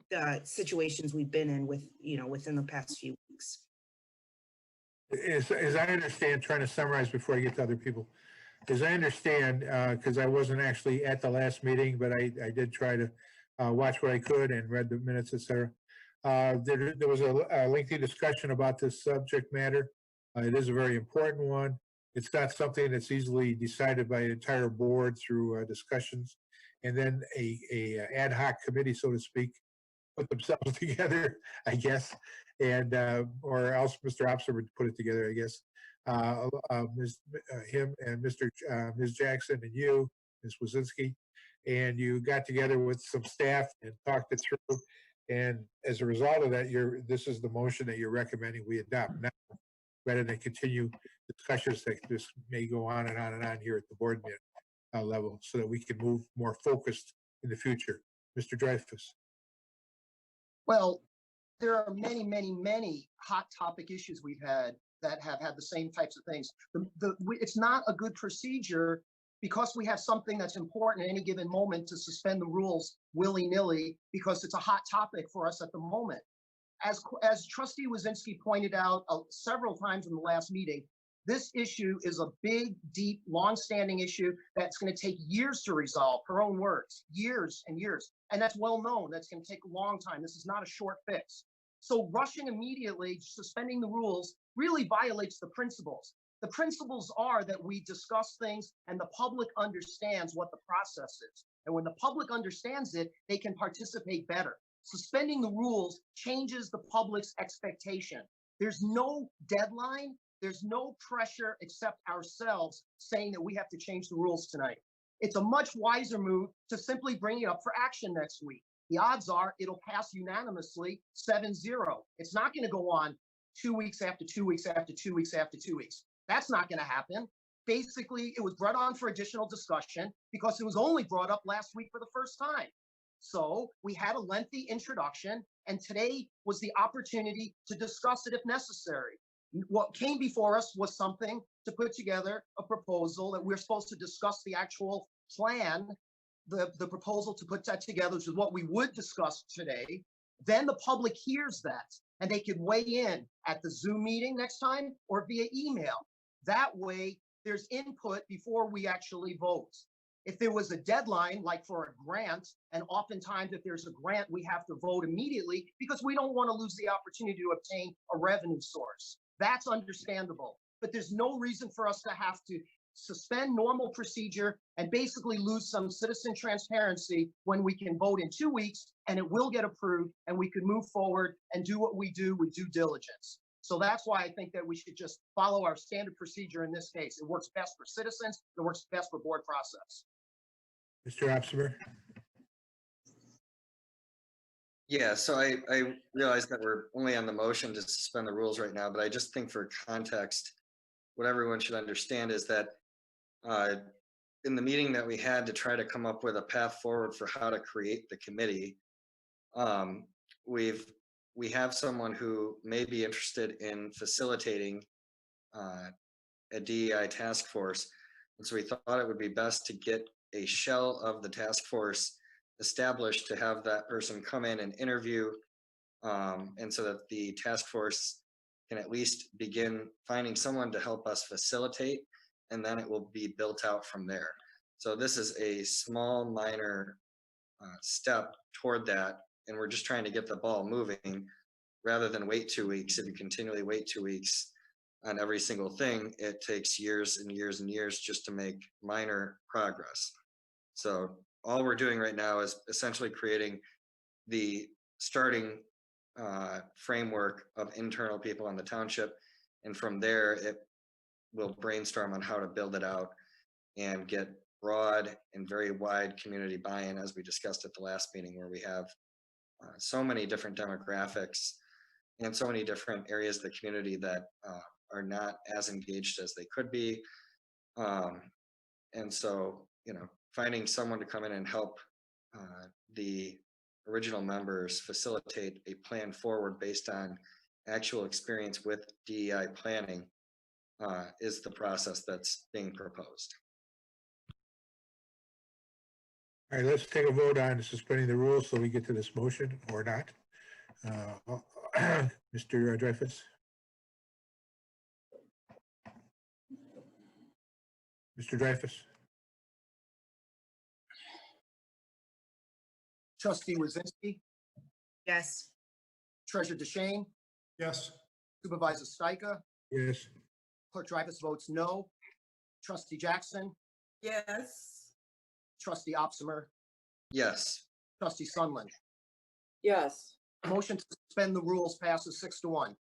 The situations we've been in within the past few weeks. As I understand, trying to summarize before I get to other people, as I understand, because I wasn't actually at the last meeting, but I did try to watch what I could and read the minutes, et cetera. There was a lengthy discussion about this subject matter. It is a very important one. It's not something that's easily decided by an entire board through discussions. And then a ad hoc committee, so to speak, put themselves together, I guess, and or else Mr. Opser would put it together, I guess. Him and Ms. Jackson and you, Ms. Wazinski, and you got together with some staff and talked it through. And as a result of that, this is the motion that you're recommending we adopt now, rather than continue discussions that just may go on and on and on here at the board level, so that we can move more focused in the future. Mr. Dreyfus. Well, there are many, many, many hot topic issues we've had that have had the same types of things. It's not a good procedure, because we have something that's important at any given moment, to suspend the rules willy-nilly because it's a hot topic for us at the moment. As Trustee Wazinski pointed out several times in the last meeting, this issue is a big, deep, long-standing issue that's going to take years to resolve. Her own words, years and years. And that's well known. That's going to take a long time. This is not a short fix. So rushing immediately, suspending the rules really violates the principles. The principles are that we discuss things and the public understands what the process is. And when the public understands it, they can participate better. Suspending the rules changes the public's expectation. There's no deadline. There's no pressure except ourselves saying that we have to change the rules tonight. It's a much wiser move to simply bring it up for action next week. The odds are it'll pass unanimously 7-0. It's not going to go on 2 weeks after 2 weeks after 2 weeks after 2 weeks. That's not going to happen. Basically, it was brought on for additional discussion because it was only brought up last week for the first time. So we had a lengthy introduction, and today was the opportunity to discuss it if necessary. What came before us was something to put together a proposal that we're supposed to discuss the actual plan, the proposal to put that together, which is what we would discuss today. Then the public hears that, and they could weigh in at the Zoom meeting next time or via email. That way, there's input before we actually vote. If there was a deadline, like for a grant, and oftentimes if there's a grant, we have to vote immediately because we don't want to lose the opportunity to obtain a revenue source. That's understandable, but there's no reason for us to have to suspend normal procedure and basically lose some citizen transparency when we can vote in 2 weeks and it will get approved and we can move forward and do what we do with due diligence. So that's why I think that we should just follow our standard procedure in this case. It works best for citizens. It works best for board process. Mr. Opsimer? Yeah, so I realize that we're only on the motion to suspend the rules right now, but I just think for context, what everyone should understand is that in the meeting that we had to try to come up with a path forward for how to create the committee, we have someone who may be interested in facilitating a DEI task force. And so we thought it would be best to get a shell of the task force established to have that person come in and interview, and so that the task force can at least begin finding someone to help us facilitate, and then it will be built out from there. So this is a small, minor step toward that, and we're just trying to get the ball moving rather than wait 2 weeks. If you continually wait 2 weeks on every single thing, it takes years and years and years just to make minor progress. So all we're doing right now is essentially creating the starting framework of internal people in the township. And from there, it will brainstorm on how to build it out and get broad and very wide community buy-in, as we discussed at the last meeting, where we have so many different demographics and so many different areas of the community that are not as engaged as they could be. And so, finding someone to come in and help the original members facilitate a plan forward based on actual experience with DEI planning is the process that's being proposed. All right, let's take a vote on suspending the rules so we get to this motion or not. Mr. Dreyfus? Mr. Dreyfus? Trustee Wazinski, Yes. Treasurer DeShane, Yes. Supervisor Stika, Yes. Clerk Dreyfus votes no. Trustee Jackson, Yes. Trustee Opsimer, Yes. Trustee Sunland. Yes. Motion to suspend the rules passes 6-1.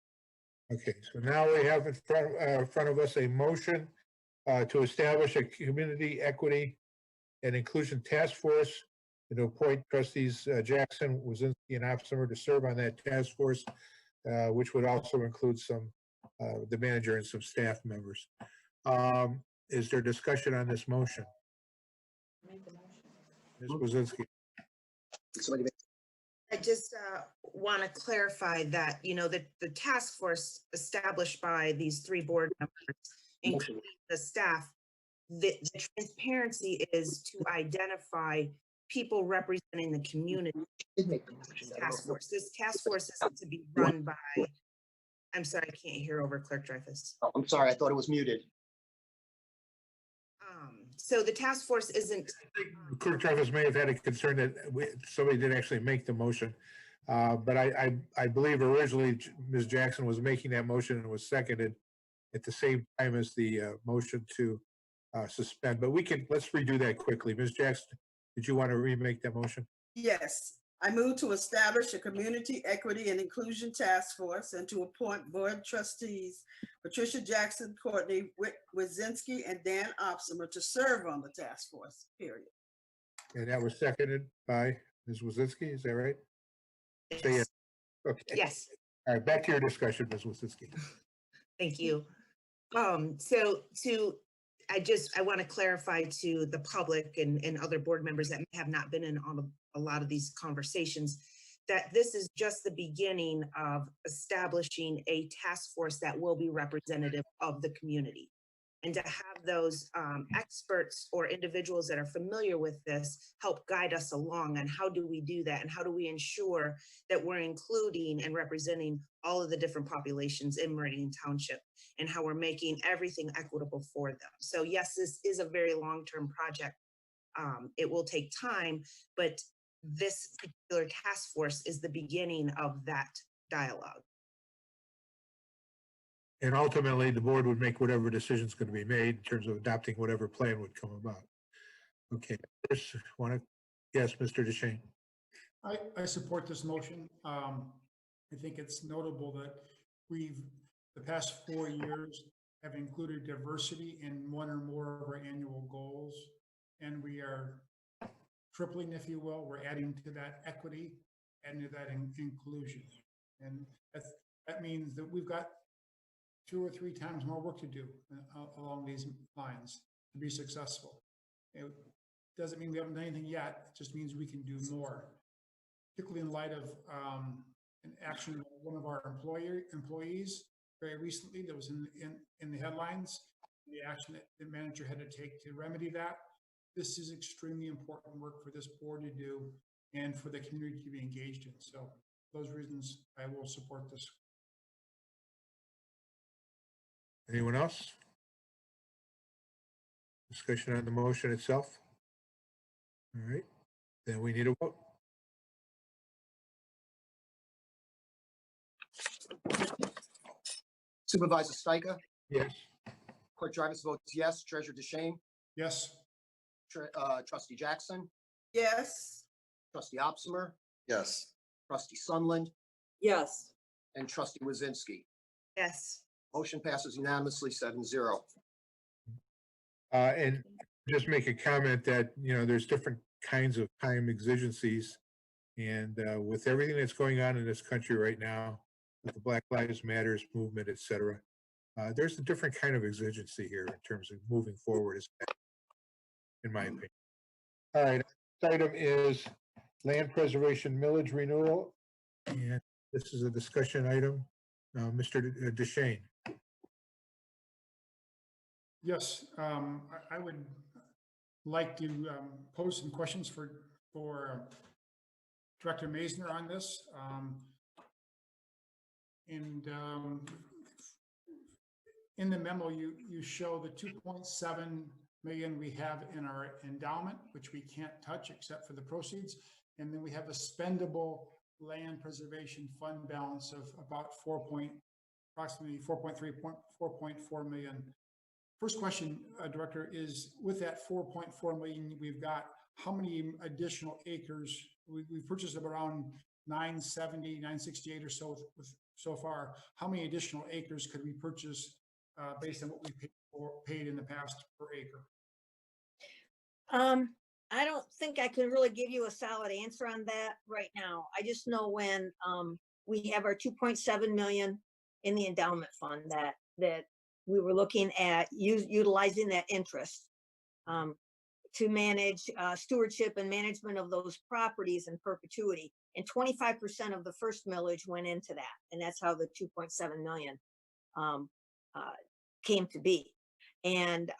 Okay, so now we have in front of us a motion to establish a community equity and inclusion task force and to appoint trustees Jackson, Wazinski, and Opsimer to serve on that task force, which would also include the manager and some staff members. Is there discussion on this motion? Ms. Wazinski? I just want to clarify that, the task force established by these 3 board members, including the staff, the transparency is to identify people representing the community. Task force. This task force isn't to be run by, I'm sorry, I can't hear over Clerk Dreyfus. Oh, I'm sorry, I thought it was muted. So the task force isn't. Clerk Dreyfus may have had a concern that somebody did actually make the motion. But I believe originally Ms. Jackson was making that motion and was seconded at the same time as the motion to suspend. But let's redo that quickly. Ms. Jackson, did you want to remake that motion? Yes, I move to establish a Community Equity and Inclusion Task Force and to appoint board trustees Patricia Jackson, Courtney Wazinski, and Dan Opsimer to serve on the task force, period. And that was seconded by Ms. Wazinski, is that right? Say yes. Okay. Yes. All right, back to your discussion, Ms. Wazinski. Thank you. I want to clarify to the public and other board members that have not been in on a lot of these conversations, that this is just the beginning of establishing a task force that will be representative of the community. And to have those experts or individuals that are familiar with this help guide us along on how do we do that and how do we ensure that we're including and representing all of the different populations in Meridian Township and how we're making everything equitable for them. So yes, this is a very long-term project. It will take time, but this particular task force is the beginning of that dialogue. And ultimately, the board would make whatever decision is going to be made in terms of adopting whatever plan would come about. Okay, Chris, yes, Mr. DeShane. I support this motion. I think it's notable that the past 4 years have included diversity in one or more of our annual goals. And we are tripling, if you will, we're adding to that equity and to that inclusion. And that means that we've got 2 or 3 times more work to do along these lines to be successful. It doesn't mean we haven't done anything yet. It just means we can do more, particularly in light of an action of one of our employees very recently that was in the headlines, the action that the manager had to take to remedy that. This is extremely important work for this board to do and for the community to be engaged in. So those reasons, I will support this. Anyone else? Discussion on the motion itself? All right, then we need a vote. Supervisor Steiger, Yes. Clerk Jarvis votes yes. Treasurer DeShane, Yes. Trustee Jackson, Yes, Trustee Opsimer, Yes. Trustee Sunland, Yes. and Trustee Wazinski. Yes. Motion passes unanimously 7-0. And just make a comment that, there's different kinds of time exigencies. And with everything that's going on in this country right now, with the Black Lives Matters movement, et cetera, there's a different kind of exigency here in terms of moving forward, in my opinion. All right, this item is land preservation millage renewal. And this is a discussion item. Mr. DeShane. Yes, I would like to pose some questions for Director Maisner on this. In the memo, you show the 2.7 million we have in our endowment, which we can't touch except for the proceeds. And then we have a spendable land preservation fund balance of about approximately 4.4 million. First question, Director, is with that 4.4 million we've got, how many additional acres? We've purchased around 970, 968 or so far. How many additional acres could we purchase based on what we paid in the past per acre? I don't think I can really give you a solid answer on that right now. I just know when we have our 2.7 million in the endowment fund that we were looking at utilizing that interest to manage stewardship and management of those properties in perpetuity. And 25% of the first millage went into that. And that's how the 2.7 million came to be. And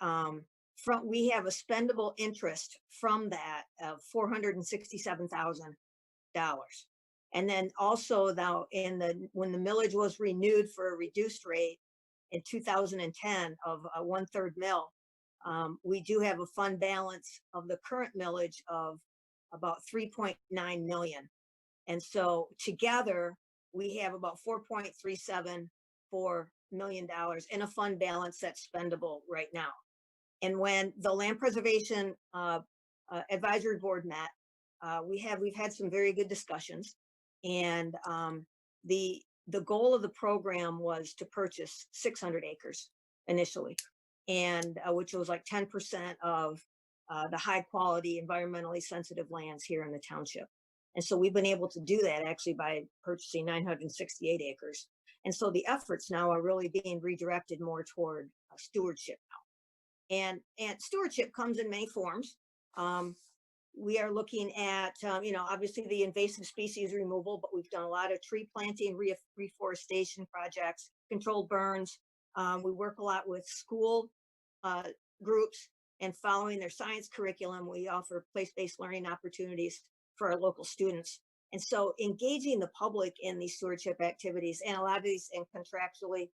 we have a spendable interest from that of $467,000. And then also now when the millage was renewed for a reduced rate in 2010 of 1/3 mill, we do have a fund balance of the current millage of about 3.9 million. And so together, we have about $4.374 million in a fund balance that's spendable right now. And when the Land Preservation Advisory Board met, we've had some very good discussions. And the goal of the program was to purchase 600 acres initially, and which was like 10% of the high quality, environmentally sensitive lands here in the township. And so we've been able to do that actually by purchasing 968 acres. And so the efforts now are really being redirected more toward stewardship now. And stewardship comes in many forms. We are looking at, obviously the invasive species removal, but we've done a lot of tree planting, reforestation projects, controlled burns. We work a lot with school groups, and following their science curriculum, we offer place-based learning opportunities for our local students. And so engaging the public in these stewardship activities, and a lot of these and contractually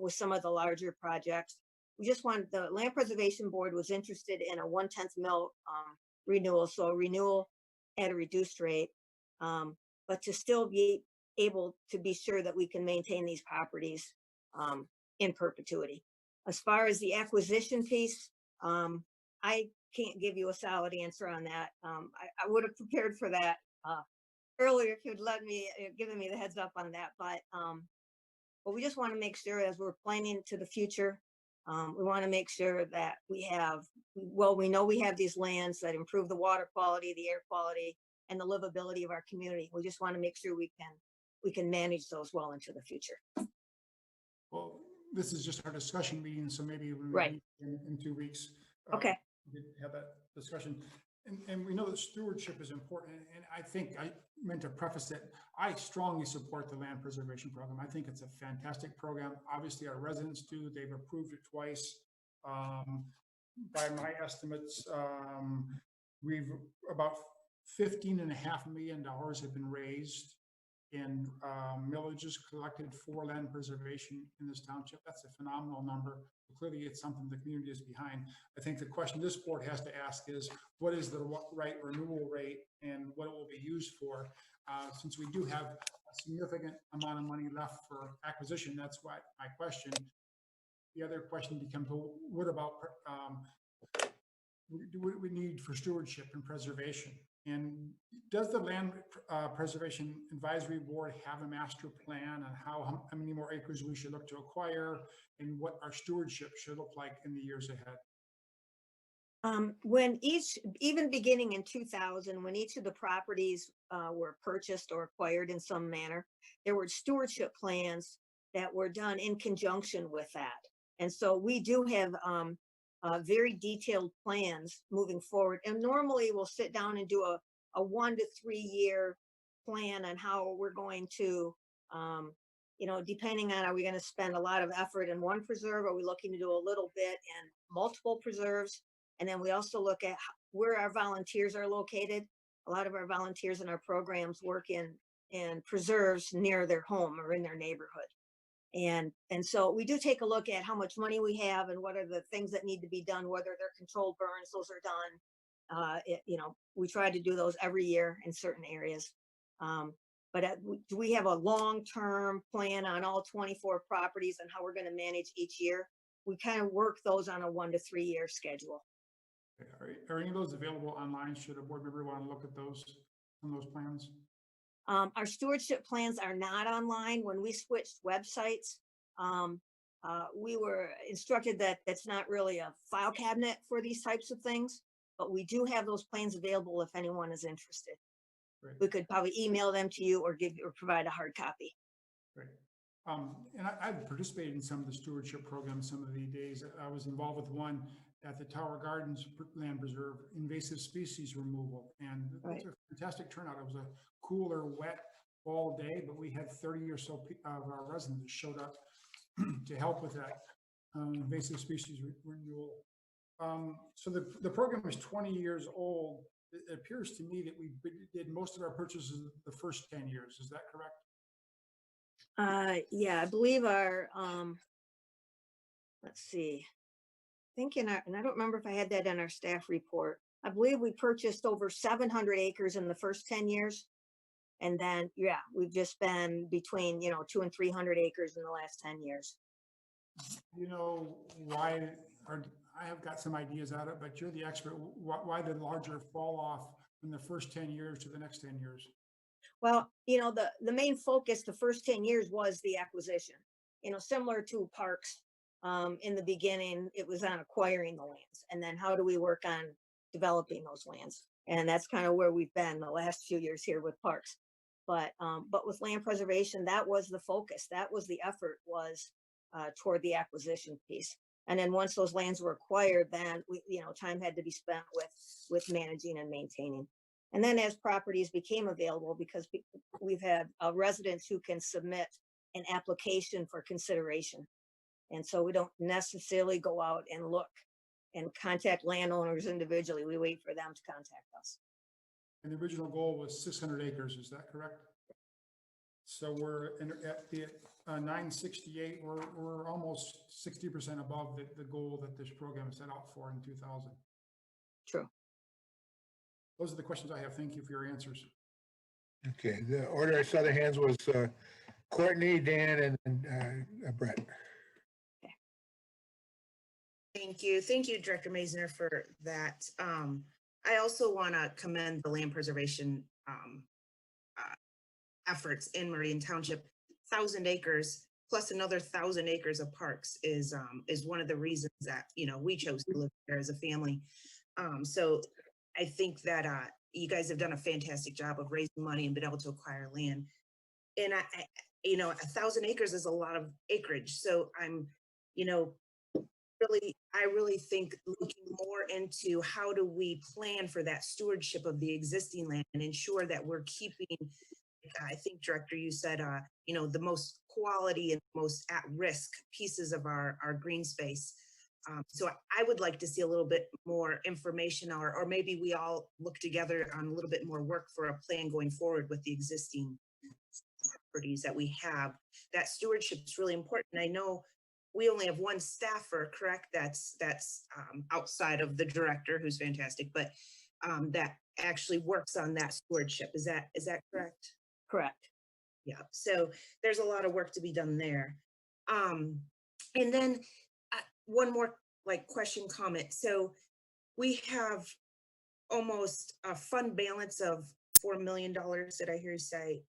with some of the larger projects. We just wanted, the Land Preservation Board was interested in a 1/10 mil renewal, so a renewal at a reduced rate, but to still be able to be sure that we can maintain these properties in perpetuity. As far as the acquisition piece, I can't give you a solid answer on that. I would have prepared for that earlier if you'd given me the heads up on that, but we just want to make sure as we're planning to the future, we want to make sure that we know we have these lands that improve the water quality, the air quality, and the livability of our community. We just want to make sure we can manage those well into the future. Well, this is just our discussion meeting, so maybe we'll Right. in 2 weeks. Okay. We could have that discussion. And we know that stewardship is important. And I think I meant to preface that I strongly support the land preservation program. I think it's a fantastic program. Obviously, our residents do. They've approved it twice. By my estimates, we've about $15.5 million have been raised in millages collected for land preservation in this township. That's a phenomenal number. Clearly, it's something the community is behind. I think the question this board has to ask is, what is the right renewal rate and what it will be used for? Since we do have a significant amount of money left for acquisition, that's why my question. The other question becomes, well, what about what we need for stewardship and preservation? And does the Land Preservation Advisory Board have a master plan on how many more acres we should look to acquire and what our stewardship should look like in the years ahead? Even beginning in 2000, when each of the properties were purchased or acquired in some manner, there were stewardship plans that were done in conjunction with that. And so we do have very detailed plans moving forward. And normally we'll sit down and do a 1 to 3 year plan on how we're going to, depending on, are we going to spend a lot of effort in one preserve? Are we looking to do a little bit in multiple preserves? And then we also look at where our volunteers are located. A lot of our volunteers in our programs work in preserves near their home or in their neighborhood. And so we do take a look at how much money we have and what are the things that need to be done, whether they're controlled burns, those are done. We try to do those every year in certain areas. But do we have a long-term plan on all 24 properties and how we're going to manage each year? We kind of work those on a 1 to 3 year schedule. Are any of those available online? Should a board member want to look at those plans? Our stewardship plans are not online. When we switched websites, we were instructed that that's not really a file cabinet for these types of things, but we do have those plans available if anyone is interested. Great. We could probably email them to you or provide a hard copy. Great. And I've participated in some of the stewardship programs some of the days. I was involved with one at the Tower Gardens Land Preserve, invasive species removal. And it's a fantastic turnout. It was a cooler, wet fall day, but we had 30 or so of our residents that showed up to help with that invasive species renewal. So the program is 20 years old. It appears to me that we did most of our purchases the first 10 years. Is that correct? Yeah, I believe our, let's see, I think and I don't remember if I had that in our staff report. I believe we purchased over 700 acres in the first 10 years. And then, yeah, we've just been between, 200 and 300 acres in the last 10 years. You know, why, or I have got some ideas out of it, but you're the expert. Why the larger fall off from the first 10 years to the next 10 years? Well, the main focus the first 10 years was the acquisition, similar to parks. In the beginning, it was on acquiring the lands, and then how do we work on developing those lands? And that's kind of where we've been the last few years here with parks. But with land preservation, that was the focus. That was the effort, was toward the acquisition piece. And then once those lands were acquired, then time had to be spent with managing and maintaining. And then as properties became available, because we've had residents who can submit an application for consideration. And so we don't necessarily go out and look and contact landowners individually. We wait for them to contact us. And the original goal was 600 acres, is that correct? So we're at the 968, we're almost 60% above the goal that this program set out for in 2000. True. Those are the questions I have. Thank you for your answers. Okay, the order I saw the hands was Courtney, Dan, and Brett. Thank you. Thank you, Director Maisner, for that. I also want to commend the land preservation efforts in Meridian Township. 1,000 acres plus another 1,000 acres of parks is one of the reasons that we chose to live there as a family. So I think that you guys have done a fantastic job of raising money and been able to acquire land. And 1,000 acres is a lot of acreage. So I'm, I really think looking more into how do we plan for that stewardship of the existing land and ensure that we're keeping, I think, Director, you said, the most quality and most at-risk pieces of our green space. So I would like to see a little bit more information, or maybe we all look together on a little bit more work for a plan going forward with the existing properties that we have. That stewardship is really important. I know we only have one staffer, correct? That's outside of the director, who's fantastic, but that actually works on that stewardship. Is that correct? Correct. Yeah. So there's a lot of work to be done there. And then one more question, comment. So we have almost a fund balance of $4 million. Did I hear you say?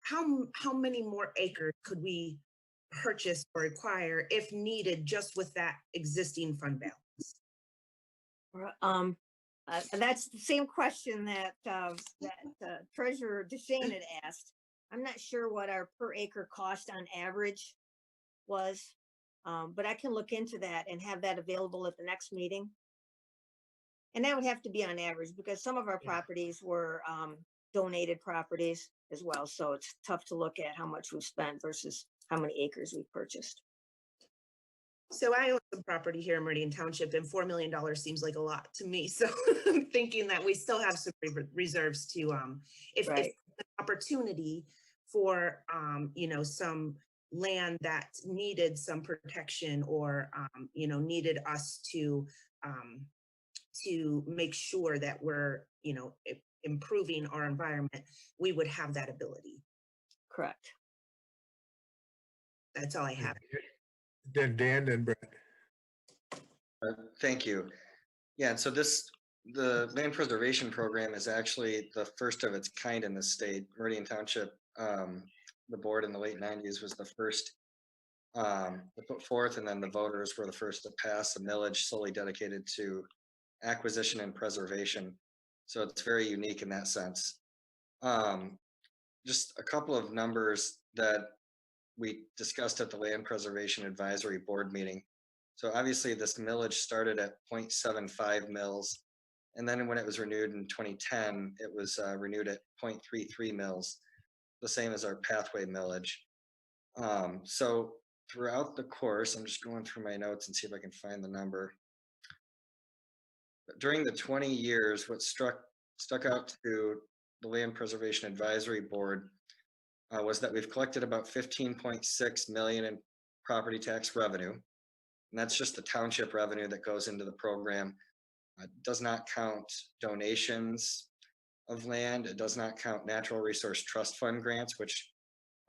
How many more acres could we purchase or acquire if needed, just with that existing fund balance? That's the same question that Treasurer Deshane had asked. I'm not sure what our per acre cost on average was, but I can look into that and have that available at the next meeting. And that would have to be on average, because some of our properties were donated properties as well. So it's tough to look at how much we've spent versus how many acres we've purchased. So I own some property here in Meridian Township, and $4 million seems like a lot to me. So I'm thinking that we still have some reserves to, if an opportunity for, some land that needed some protection, or, needed us to make sure that we're, improving our environment, we would have that ability. Correct. That's all I have. Then Dan, then Brett. Thank you. Yeah, and so the land preservation program is actually the first of its kind in the state. Meridian Township, the board in the late 90s was the first to put forth, and then the voters were the first to pass a millage solely dedicated to acquisition and preservation. So it's very unique in that sense. Just a couple of numbers that we discussed at the Land Preservation Advisory Board meeting. So obviously this millage started at 0.75 mils. And then when it was renewed in 2010, it was renewed at 0.33 mils, the same as our pathway millage. So throughout the course, I'm just going through my notes and see if I can find the number. During the 20 years, what stuck out to the Land Preservation Advisory Board was that we've collected about 15.6 million in property tax revenue. And that's just the township revenue that goes into the program. It does not count donations, of land. It does not count natural resource trust fund grants, which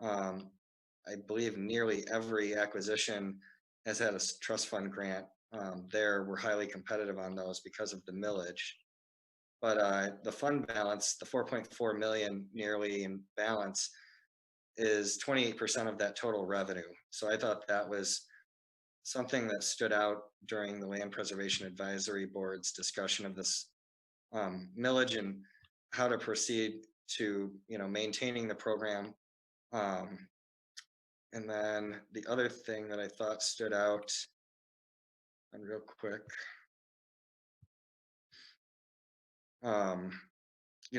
I believe nearly every acquisition has had a trust fund grant. There, we're highly competitive on those because of the millage. But the fund balance, the 4.4 million nearly in balance, is 28% of that total revenue. So I thought that was something that stood out during the Land Preservation Advisory Board's discussion of this millage and how to proceed to, maintaining the program. And then the other thing that I thought stood out, and real quick,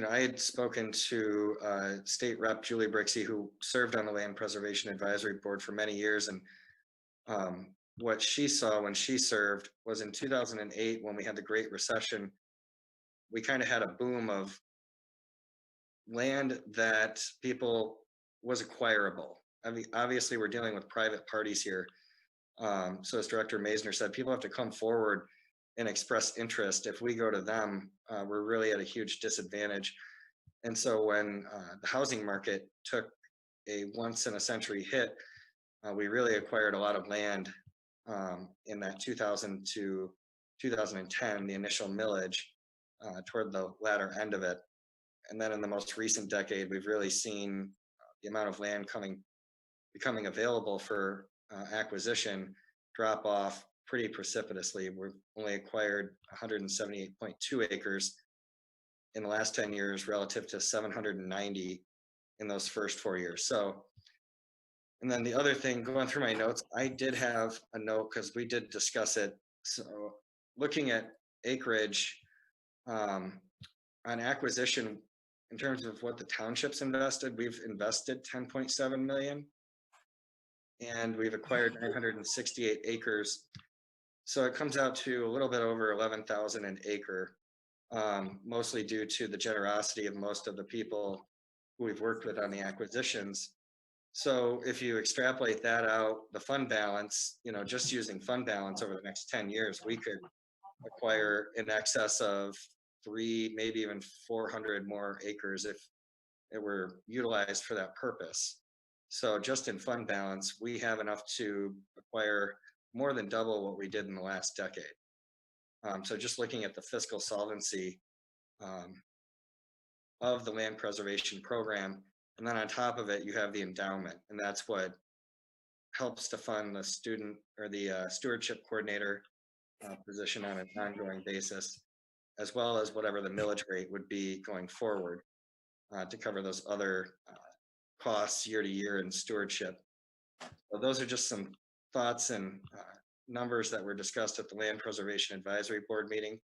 I had spoken to State Rep Julie Brixey, who served on the Land Preservation Advisory Board for many years. And what she saw when she served was in 2008, when we had the Great Recession, we kind of had a boom of land that people was acquirable. I mean, obviously we're dealing with private parties here. So as Director Maisner said, people have to come forward and express interest. If we go to them, we're really at a huge disadvantage. And so when the housing market took a once in a century hit, we really acquired a lot of land in that 2000 to 2010, the initial millage, toward the latter end of it. And then in the most recent decade, we've really seen the amount of land becoming available for acquisition drop off pretty precipitously. We've only acquired 178.2 acres in the last 10 years relative to 790 in those first 4 years. So, and then the other thing, going through my notes, I did have a note because we did discuss it. So looking at acreage on acquisition, in terms of what the townships invested, we've invested 10.7 million and we've acquired 968 acres. So it comes out to a little bit over 11,000 an acre, mostly due to the generosity of most of the people who we've worked with on the acquisitions. So if you extrapolate that out, the fund balance, just using fund balance over the next 10 years, we could acquire in excess of 300, maybe even 400 more acres if it were utilized for that purpose. So just in fund balance, we have enough to acquire more than double what we did in the last decade. So just looking at the fiscal solvency of the land preservation program, and then on top of it, you have the endowment, and that's what helps to fund the student or the stewardship coordinator position on an ongoing basis, as well as whatever the millage rate would be going forward to cover those other costs year to year in stewardship. So those are just some thoughts and numbers that were discussed at the Land Preservation Advisory Board meeting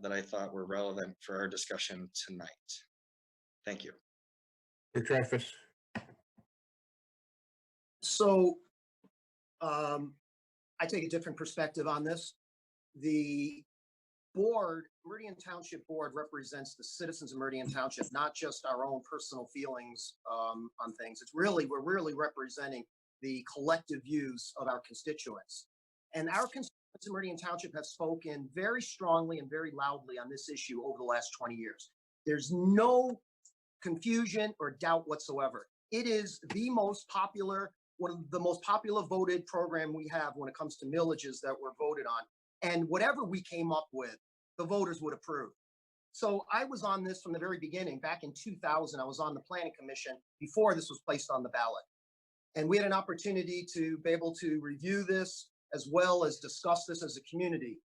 that I thought were relevant for our discussion tonight. Thank you. Travis. So I take a different perspective on this. The board, Meridian Township Board, represents the citizens of Meridian Township, not just our own personal feelings on things. We're really representing the collective views of our constituents. And our constituents in Meridian Township have spoken very strongly and very loudly on this issue over the last 20 years. There's no confusion or doubt whatsoever. It is the most popular, one of the most popular voted program we have when it comes to millages that were voted on. And whatever we came up with, the voters would approve. So I was on this from the very beginning. Back in 2000, I was on the Planning Commission before this was placed on the ballot. And we had an opportunity to be able to review this as well as discuss this as a community.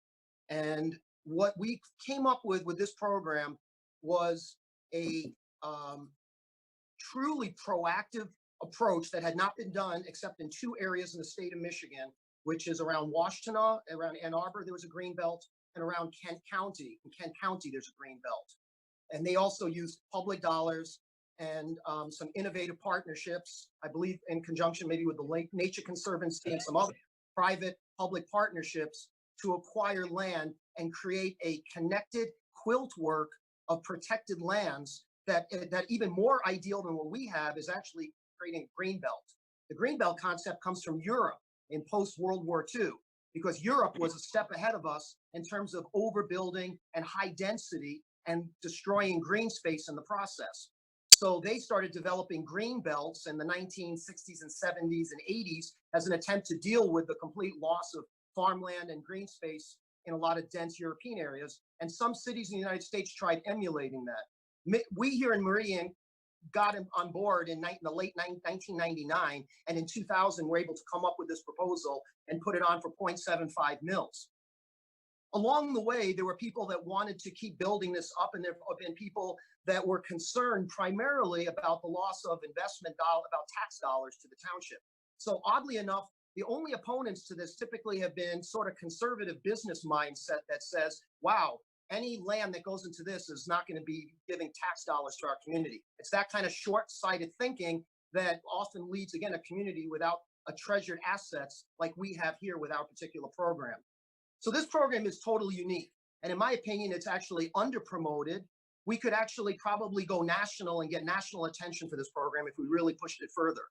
And what we came up with this program was a truly proactive approach that had not been done except in 2 areas in the state of Michigan, which is around Washtenaw, around Ann Arbor, there was a green belt, and around Kent County. In Kent County, there's a green belt. And they also used public dollars and some innovative partnerships, I believe in conjunction maybe with the Lake Nature Conservancy and some other private public partnerships to acquire land and create a connected quilt work of protected lands that even more ideal than what we have is actually creating a green belt. The green belt concept comes from Europe in post-World War II, because Europe was a step ahead of us in terms of overbuilding and high density and destroying green space in the process. So they started developing green belts in the 1960s and 70s and 80s as an attempt to deal with the complete loss of farmland and green space in a lot of dense European areas. And some cities in the United States tried emulating that. We here in Meridian got him on board in the late 1999, and in 2000 were able to come up with this proposal and put it on for 0.75 mils. Along the way, there were people that wanted to keep building this up, and there have been people that were concerned primarily about the loss of about tax dollars to the township. So oddly enough, the only opponents to this typically have been sort of conservative business mindset that says, wow, any land that goes into this is not going to be giving tax dollars to our community. It's that kind of short-sighted thinking that often leads, again, a community without a treasured assets like we have here with our particular program. So this program is totally unique. And in my opinion, it's actually under-promoted. We could actually probably go national and get national attention for this program if we really pushed it further.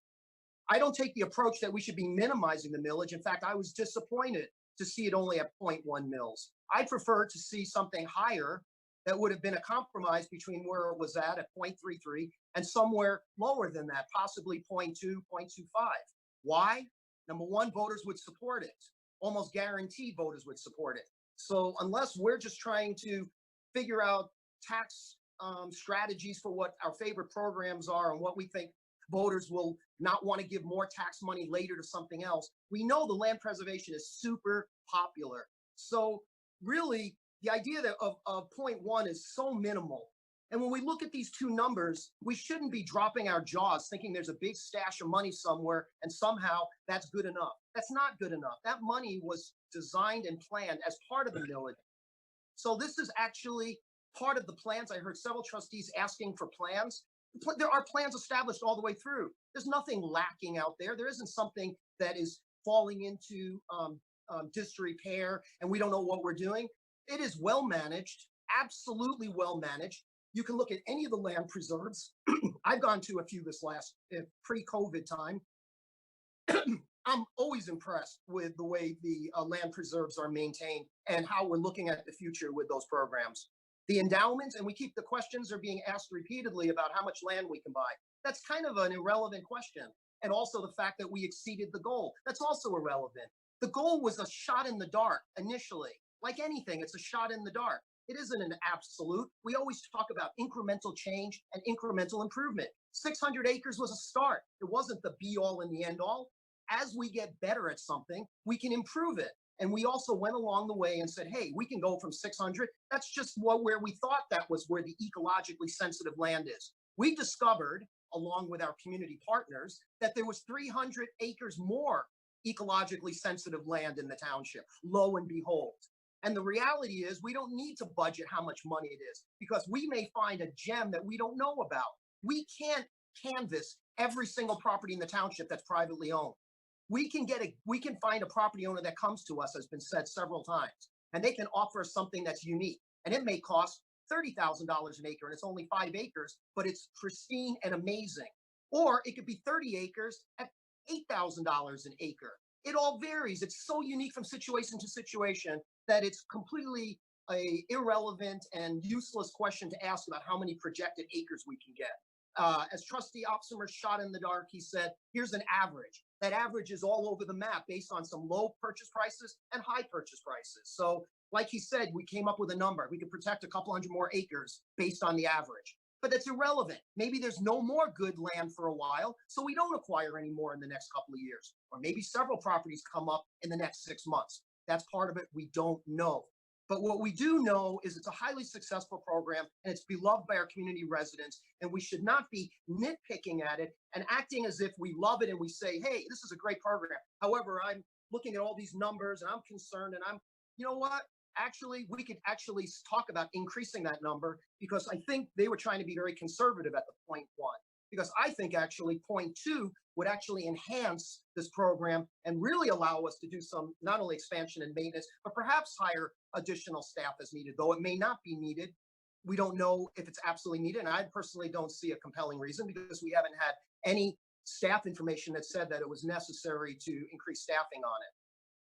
I don't take the approach that we should be minimizing the millage. In fact, I was disappointed to see it only at 0.1 mils. I'd prefer to see something higher that would have been a compromise between where it was at 0.33 and somewhere lower than that, possibly 0.2, 0.25. Why? Number one, voters would support it. Almost guaranteed voters would support it. So unless we're just trying to figure out tax strategies for what our favorite programs are and what we think voters will not want to give more tax money later to something else, we know the land preservation is super popular. So really, the idea that of 0.1 is so minimal. And when we look at these two numbers, we shouldn't be dropping our jaws thinking there's a big stash of money somewhere and somehow that's good enough. That's not good enough. That money was designed and planned as part of the millage. So this is actually part of the plans. I heard several trustees asking for plans. There are plans established all the way through. There's nothing lacking out there. There isn't something that is falling into disrepair and we don't know what we're doing. It is well managed, absolutely well managed. You can look at any of the land preserves. I've gone to a few this last pre-COVID time. I'm always impressed with the way the land preserves are maintained and how we're looking at the future with those programs. The endowments, and we keep the questions are being asked repeatedly about how much land we can buy. That's kind of an irrelevant question. And also the fact that we exceeded the goal. That's also irrelevant. The goal was a shot in the dark initially. Like anything, it's a shot in the dark. It isn't an absolute. We always talk about incremental change and incremental improvement. 600 acres was a start. It wasn't the be all and the end all. As we get better at something, we can improve it. And we also went along the way and said, hey, we can go from 600. That's just where we thought that was where the ecologically sensitive land is. We discovered, along with our community partners, that there was 300 acres more ecologically sensitive land in the township, lo and behold. And the reality is we don't need to budget how much money it is because we may find a gem that we don't know about. We can't canvass every single property in the township that's privately owned. We can find a property owner that comes to us, has been said several times, and they can offer us something that's unique. And it may cost $30,000 an acre and it's only 5 acres, but it's pristine and amazing. Or it could be 30 acres at $8,000 an acre. It all varies. It's so unique from situation to situation that it's completely a irrelevant and useless question to ask about how many projected acres we can get. As Trustee Opsimer shot in the dark, he said, here's an average. That average is all over the map based on some low purchase prices and high purchase prices. So like he said, we came up with a number. We could protect a couple hundred more acres based on the average. But that's irrelevant. Maybe there's no more good land for a while, so we don't acquire any more in the next couple of years. Or maybe several properties come up in the next 6 months. That's part of it we don't know. But what we do know is it's a highly successful program and it's beloved by our community residents. And we should not be nitpicking at it and acting as if we love it and we say, hey, this is a great program. However, I'm looking at all these numbers and I'm concerned and you know what? Actually, we could actually talk about increasing that number because I think they were trying to be very conservative at the 0.1. Because I think actually 0.2 would actually enhance this program and really allow us to do some not only expansion and maintenance, but perhaps hire additional staff as needed, though it may not be needed. We don't know if it's absolutely needed. And I personally don't see a compelling reason because we haven't had any staff information that said that it was necessary to increase staffing on it.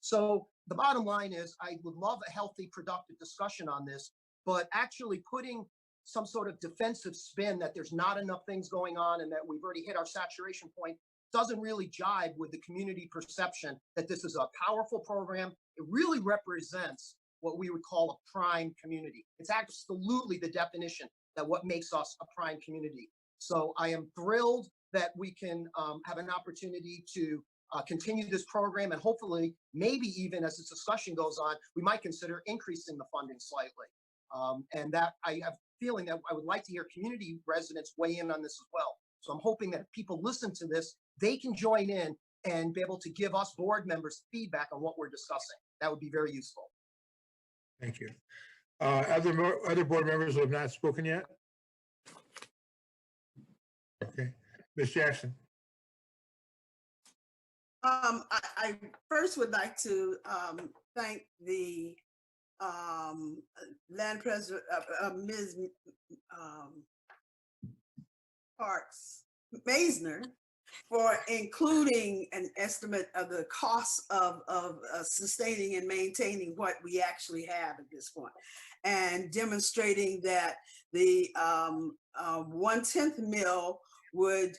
So the bottom line is I would love a healthy, productive discussion on this, but actually putting some sort of defensive spin that there's not enough things going on and that we've already hit our saturation point doesn't really jibe with the community perception that this is a powerful program. It really represents what we would call a prime community. It's absolutely the definition that what makes us a prime community. So I am thrilled that we can have an opportunity to continue this program, and hopefully, maybe even as this discussion goes on, we might consider increasing the funding slightly. And that I have a feeling that I would like to hear community residents weigh in on this as well. So I'm hoping that if people listen to this, they can join in and be able to give us board members feedback on what we're discussing. That would be very useful. Thank you. Other board members who have not spoken yet? Okay, Ms. Jackson. I first would like to thank the land president, Ms. Parks Maisner, for including an estimate of the cost of sustaining and maintaining what we actually have at this point, and demonstrating that the 1/10 mill would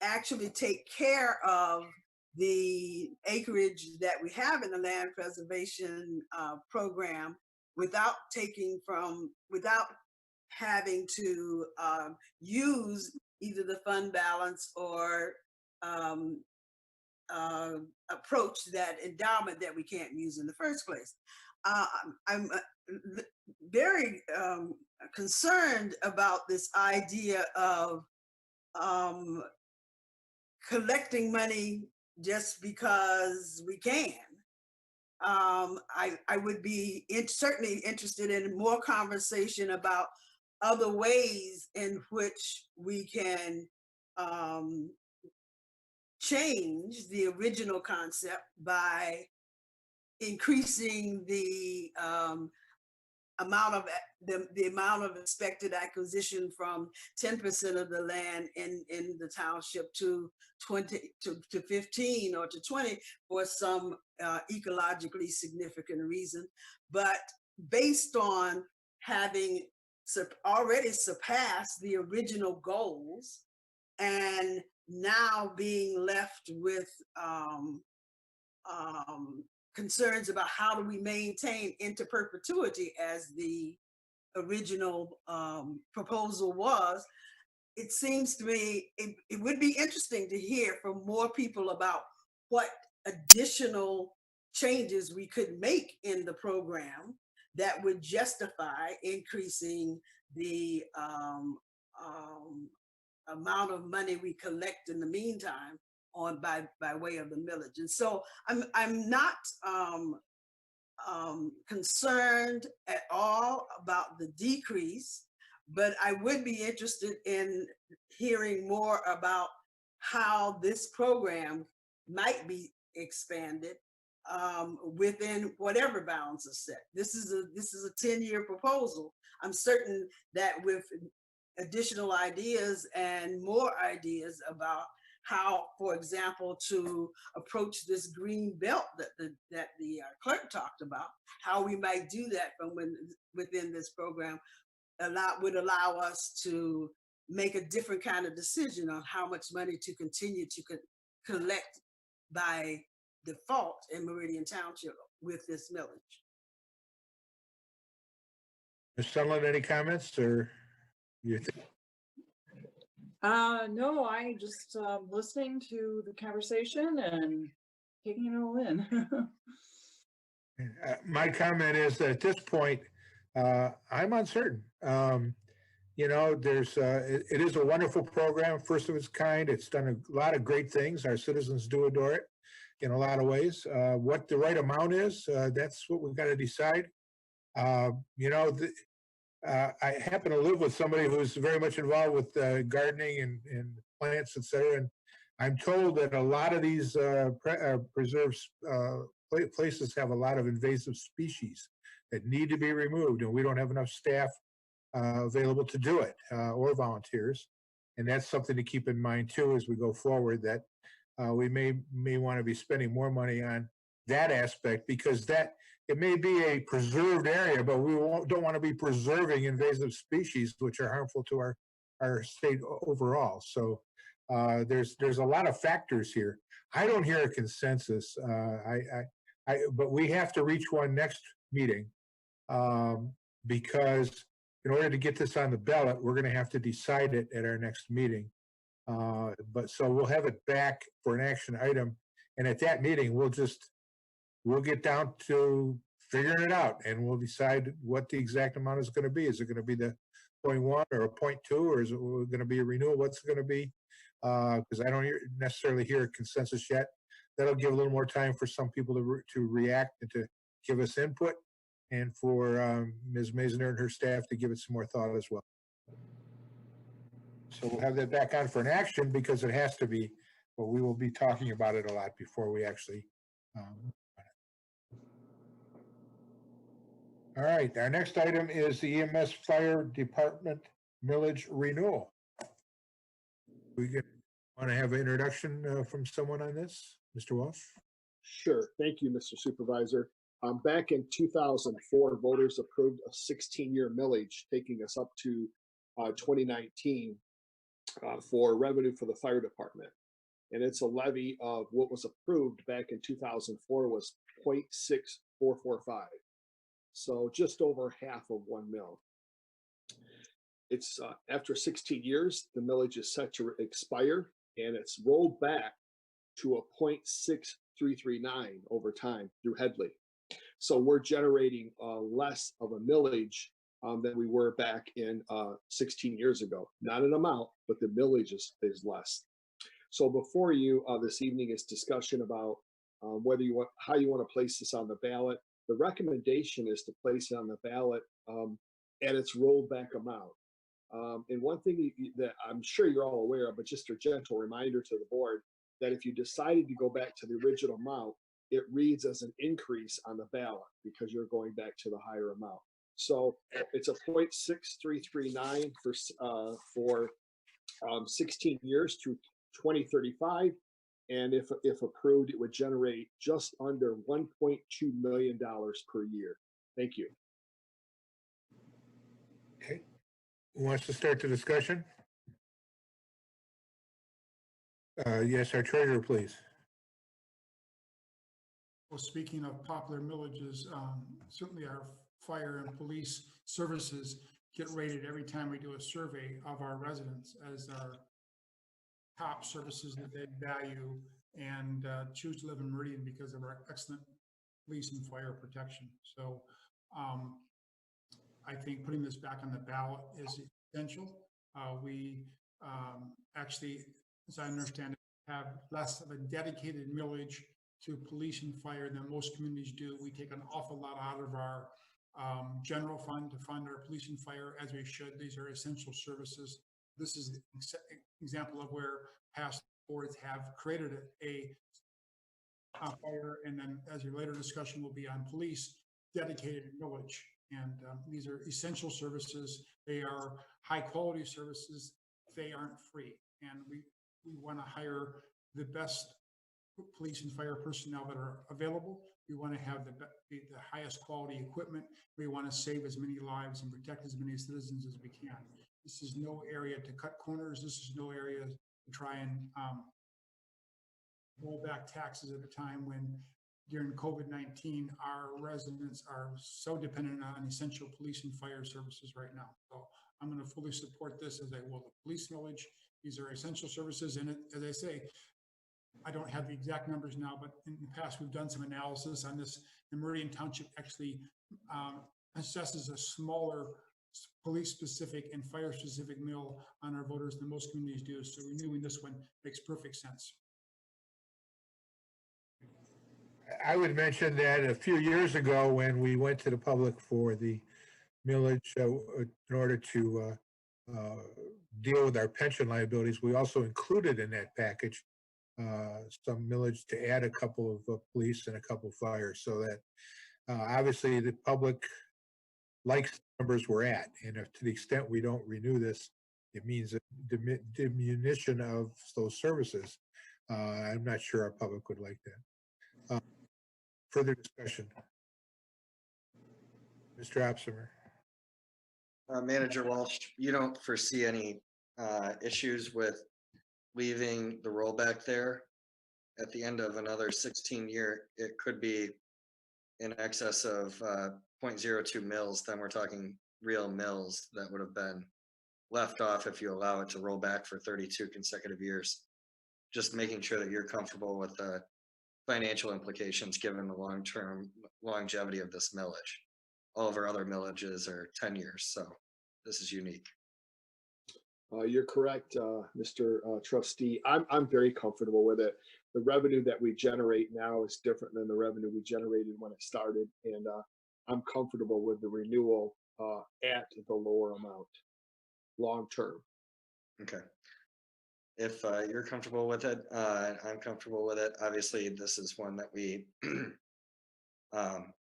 actually take care of the acreage that we have in the land preservation program without having to use either the fund balance or approach that endowment that we can't use in the first place. I'm very concerned about this idea of collecting money just because we can. I would be certainly interested in more conversation about other ways in which we can change the original concept by increasing the amount of expected acquisition from 10% of the land in the township to 15 or to 20 for some ecologically significant reason. But based on having already surpassed the original goals and now being left with concerns about how do we maintain into perpetuity as the original proposal was, it seems to me it would be interesting to hear from more people about what additional changes we could make in the program that would justify increasing the amount of money we collect in the meantime by way of the millage. And so I'm not concerned at all about the decrease, but I would be interested in hearing more about how this program might be expanded within whatever bounds are set. This is a 10-year proposal. I'm certain that with additional ideas and more ideas about how, for example, to approach this green belt that the clerk talked about, how we might do that from within this program would allow us to make a different kind of decision on how much money to continue to collect by default in Meridian Township with this millage. Ms. Sutherland, any comments or you think? No, I just listening to the conversation and taking it all in. My comment is that at this point, I'm uncertain. You know, it is a wonderful program, first of its kind. It's done a lot of great things. Our citizens do adore it in a lot of ways. What the right amount is, that's what we've got to decide. You know, I happen to live with somebody who's very much involved with gardening and plants, et cetera. And I'm told that a lot of these preserved places have a lot of invasive species that need to be removed, and we don't have enough staff available to do it or volunteers. And that's something to keep in mind too as we go forward, that we may want to be spending more money on that aspect, because that it may be a preserved area, but we don't want to be preserving invasive species, which are harmful to our state overall. So there's a lot of factors here. I don't hear a consensus. But we have to reach one next meeting because in order to get this on the ballot, we're going to have to decide it at our next meeting. But so we'll have it back for an action item. And at that meeting, we'll get down to figuring it out and we'll decide what the exact amount is going to be. Is it going to be the 0.1 or a 0.2, or is it going to be a renewal? What's it going to be? Because I don't necessarily hear a consensus yet. That'll give a little more time for some people to react and to give us input, and for Ms. Maisner and her staff to give it some more thought as well. So we'll have that back on for an action because it has to be, but we will be talking about it a lot before we actually. All right, our next item is the EMS Fire Department millage renewal. We want to have an introduction from someone on this, Mr. Walsh? Sure. Thank you, Mr. Supervisor. Back in 2004, voters approved a 16-year millage, taking us up to 2019 for revenue for the fire department. And it's a levy of what was approved back in 2004 was 0.6445. So just over half of 1 mil. It's after 16 years, the millage is set to expire, and it's rolled back to a 0.6339 over time through Headley. So we're generating less of a millage than we were back in 16 years ago. Not an amount, but the millage is less. So before you this evening is discussion about whether you want, how you want to place this on the ballot. The recommendation is to place it on the ballot at its rolled back amount. And one thing that I'm sure you're all aware of, but just a gentle reminder to the board, that if you decided to go back to the original amount, it reads as an increase on the ballot because you're going back to the higher amount. So it's a 0.6339 for 16 years to 2035. And if approved, it would generate just under $1.2 million per year. Thank you. Okay. Who wants to start the discussion? Yes, our treasurer, please. Well, speaking of popular millages, certainly our fire and police services get rated every time we do a survey of our residents as our top services that they value and choose to live in Meridian because of our excellent police and fire protection. So I think putting this back on the ballot is essential. We actually, as I understand it, have less of a dedicated millage to police and fire than most communities do. We take an awful lot out of our general fund to fund our police and fire, as we should. These are essential services. This is an example of where past boards have created a fire, and then as your later discussion will be on police, dedicated millage. And these are essential services. They are high quality services. They aren't free. And we want to hire the best police and fire personnel that are available. We want to have the highest quality equipment. We want to save as many lives and protect as many citizens as we can. This is no area to cut corners. This is no area to try and roll back taxes at a time when during COVID-19, our residents are so dependent on essential police and fire services right now. So I'm going to fully support this, as I will the police millage. These are essential services. And as I say, I don't have the exact numbers now, but in the past, we've done some analysis on this. The Meridian Township actually assesses a smaller police-specific and fire-specific mill on our voters than most communities do. So renewing this one makes perfect sense. I would mention that a few years ago, when we went to the public for the millage in order to deal with our pension liabilities, we also included in that package some millage to add a couple of police and a couple of fire, so that obviously the public likes the numbers we're at. And if to the extent we don't renew this, it means a diminution of those services. I'm not sure our public would like that. Further discussion. Mr. Opsimer. Manager Walsh, you don't foresee any issues with leaving the rollback there? At the end of another 16-year, it could be in excess of 0.02 mils, then we're talking real mills that would have been left off if you allow it to roll back for 32 consecutive years. Just making sure that you're comfortable with the financial implications given the long-term longevity of this millage. All of our other millages are 10 years, so this is unique. You're correct, Mr. Trustee. I'm very comfortable with it. The revenue that we generate now is different than the revenue we generated when it started, and I'm comfortable with the renewal at the lower amount, long term. Okay. If you're comfortable with it, I'm comfortable with it. Obviously, this is one that we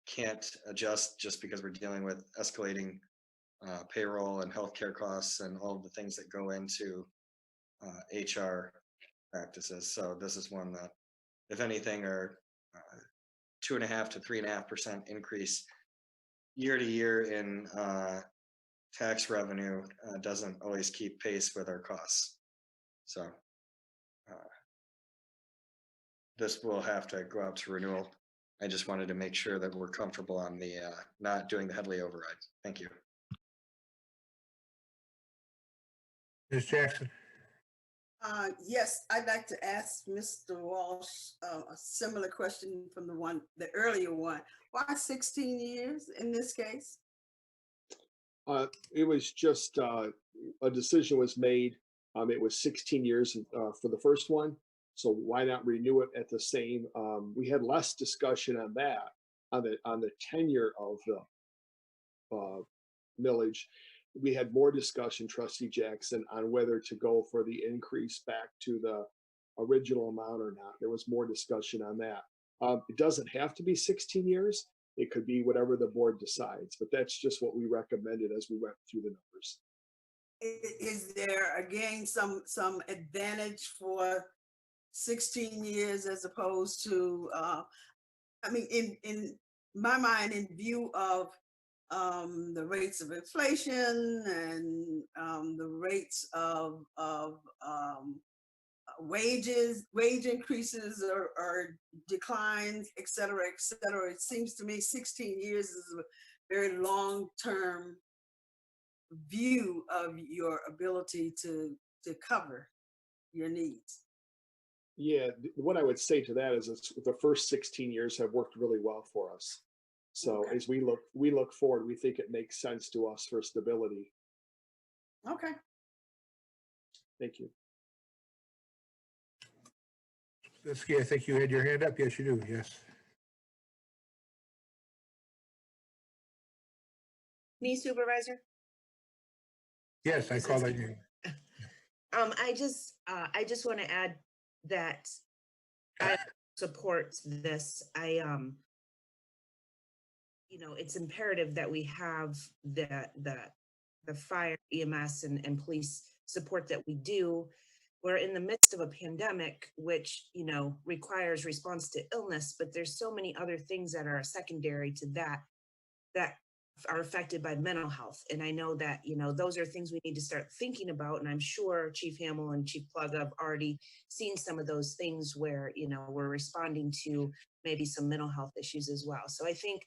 can't adjust just because we're dealing with escalating payroll and healthcare costs and all of the things that go into HR practices. So this is one that, if anything, are 2.5% to 3.5% increase year to year in tax revenue doesn't always keep pace with our costs. So this will have to go out to renewal. I just wanted to make sure that we're comfortable on the not doing the Headley override. Thank you. Ms. Jackson. Yes, I'd like to ask Mr. Walsh a similar question from the earlier one. Why 16 years in this case? It was just a decision was made. It was 16 years for the first one. So why not renew it at the same? We had less discussion on that, on the tenure of the millage. We had more discussion, Trustee Jackson, on whether to go for the increase back to the original amount or not. There was more discussion on that. It doesn't have to be 16 years. It could be whatever the board decides, but that's just what we recommended as we went through the numbers. Is there again some advantage for 16 years as opposed to, I mean, in my mind, in view of the rates of inflation and the rates of wage increases or declines, et cetera, et cetera. It seems to me 16 years is a very long-term view of your ability to cover your needs. Yeah, what I would say to that is the first 16 years have worked really well for us. So Okay. as we look forward, we think it makes sense to us for stability. Okay. Thank you. Linsky, I think you had your hand up. Yes, you do. Yes. Me, Supervisor? Yes, I called on you. I just want to add that I support this. It's imperative that we have the fire, EMS, and police support that we do. We're in the midst of a pandemic, which, requires response to illness, but there's so many other things that are secondary to that are affected by mental health. And I know that, those are things we need to start thinking about. And I'm sure Chief Hamill and Chief Plug have already seen some of those things where, we're responding to maybe some mental health issues as well. So I think,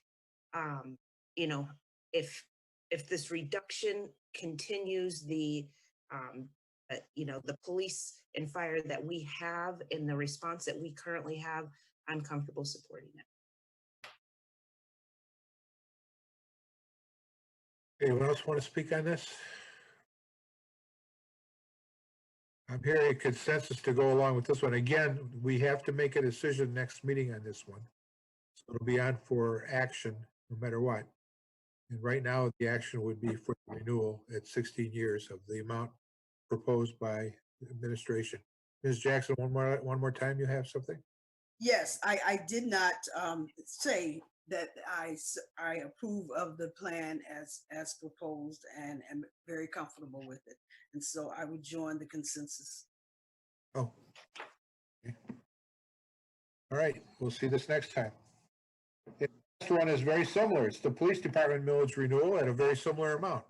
if this reduction continues, the police and fire that we have and the response that we currently have, I'm comfortable supporting it. Anyone else want to speak on this? I'm hearing a consensus to go along with this one. Again, we have to make a decision next meeting on this one. So it'll be on for action no matter what. And right now, the action would be for renewal at 16 years of the amount proposed by the administration. Ms. Jackson, one more time, you have something? Yes, I did not say that I approve of the plan as proposed and am very comfortable with it. And so I would join the consensus. Oh. Okay. All right, we'll see this next time. one is very similar. It's the police department millage renewal at a very similar amount.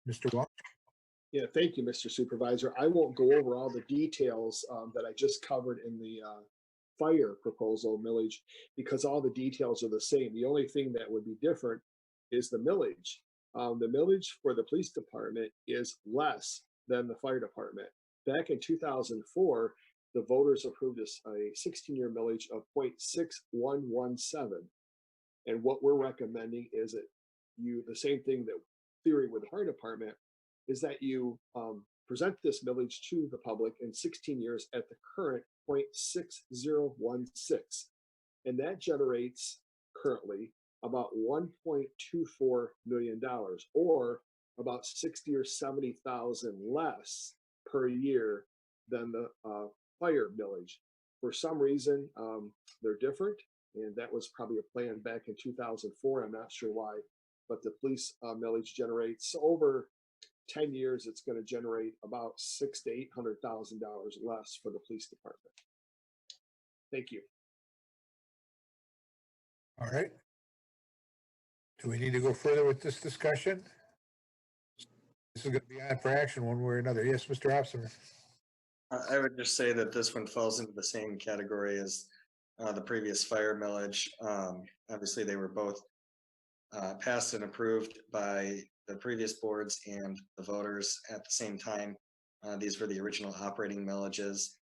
Mr. Welch? Yeah, thank you, Mr. Supervisor. I won't go over all the details that I just covered in the fire proposal millage because all the details are the same. The only thing that would be different is the millage. The millage for the police department is less than the fire department. Back in 2004, the voters approved a 16-year millage of 0.6117. And what we're recommending is that the same thing that theory with the fire department is that you present this millage to the public in 16 years at the current 0.6016. And that generates currently about $1.24 million or about 60 or 70,000 less per year than the fire millage. For some reason, they're different. And that was probably a plan back in 2004. I'm not sure why, but the police millage generates over 10 years. It's going to generate about $600,000 to $800,000 less for the police department. Thank you. All right. Do we need to go further with this discussion? This is going to be on for action one way or another. Yes, Mr. Opsimer. I would just say that this one falls into the same category as the previous fire millage. Obviously, they were both passed and approved by the previous boards and the voters at the same time. These were the original operating millages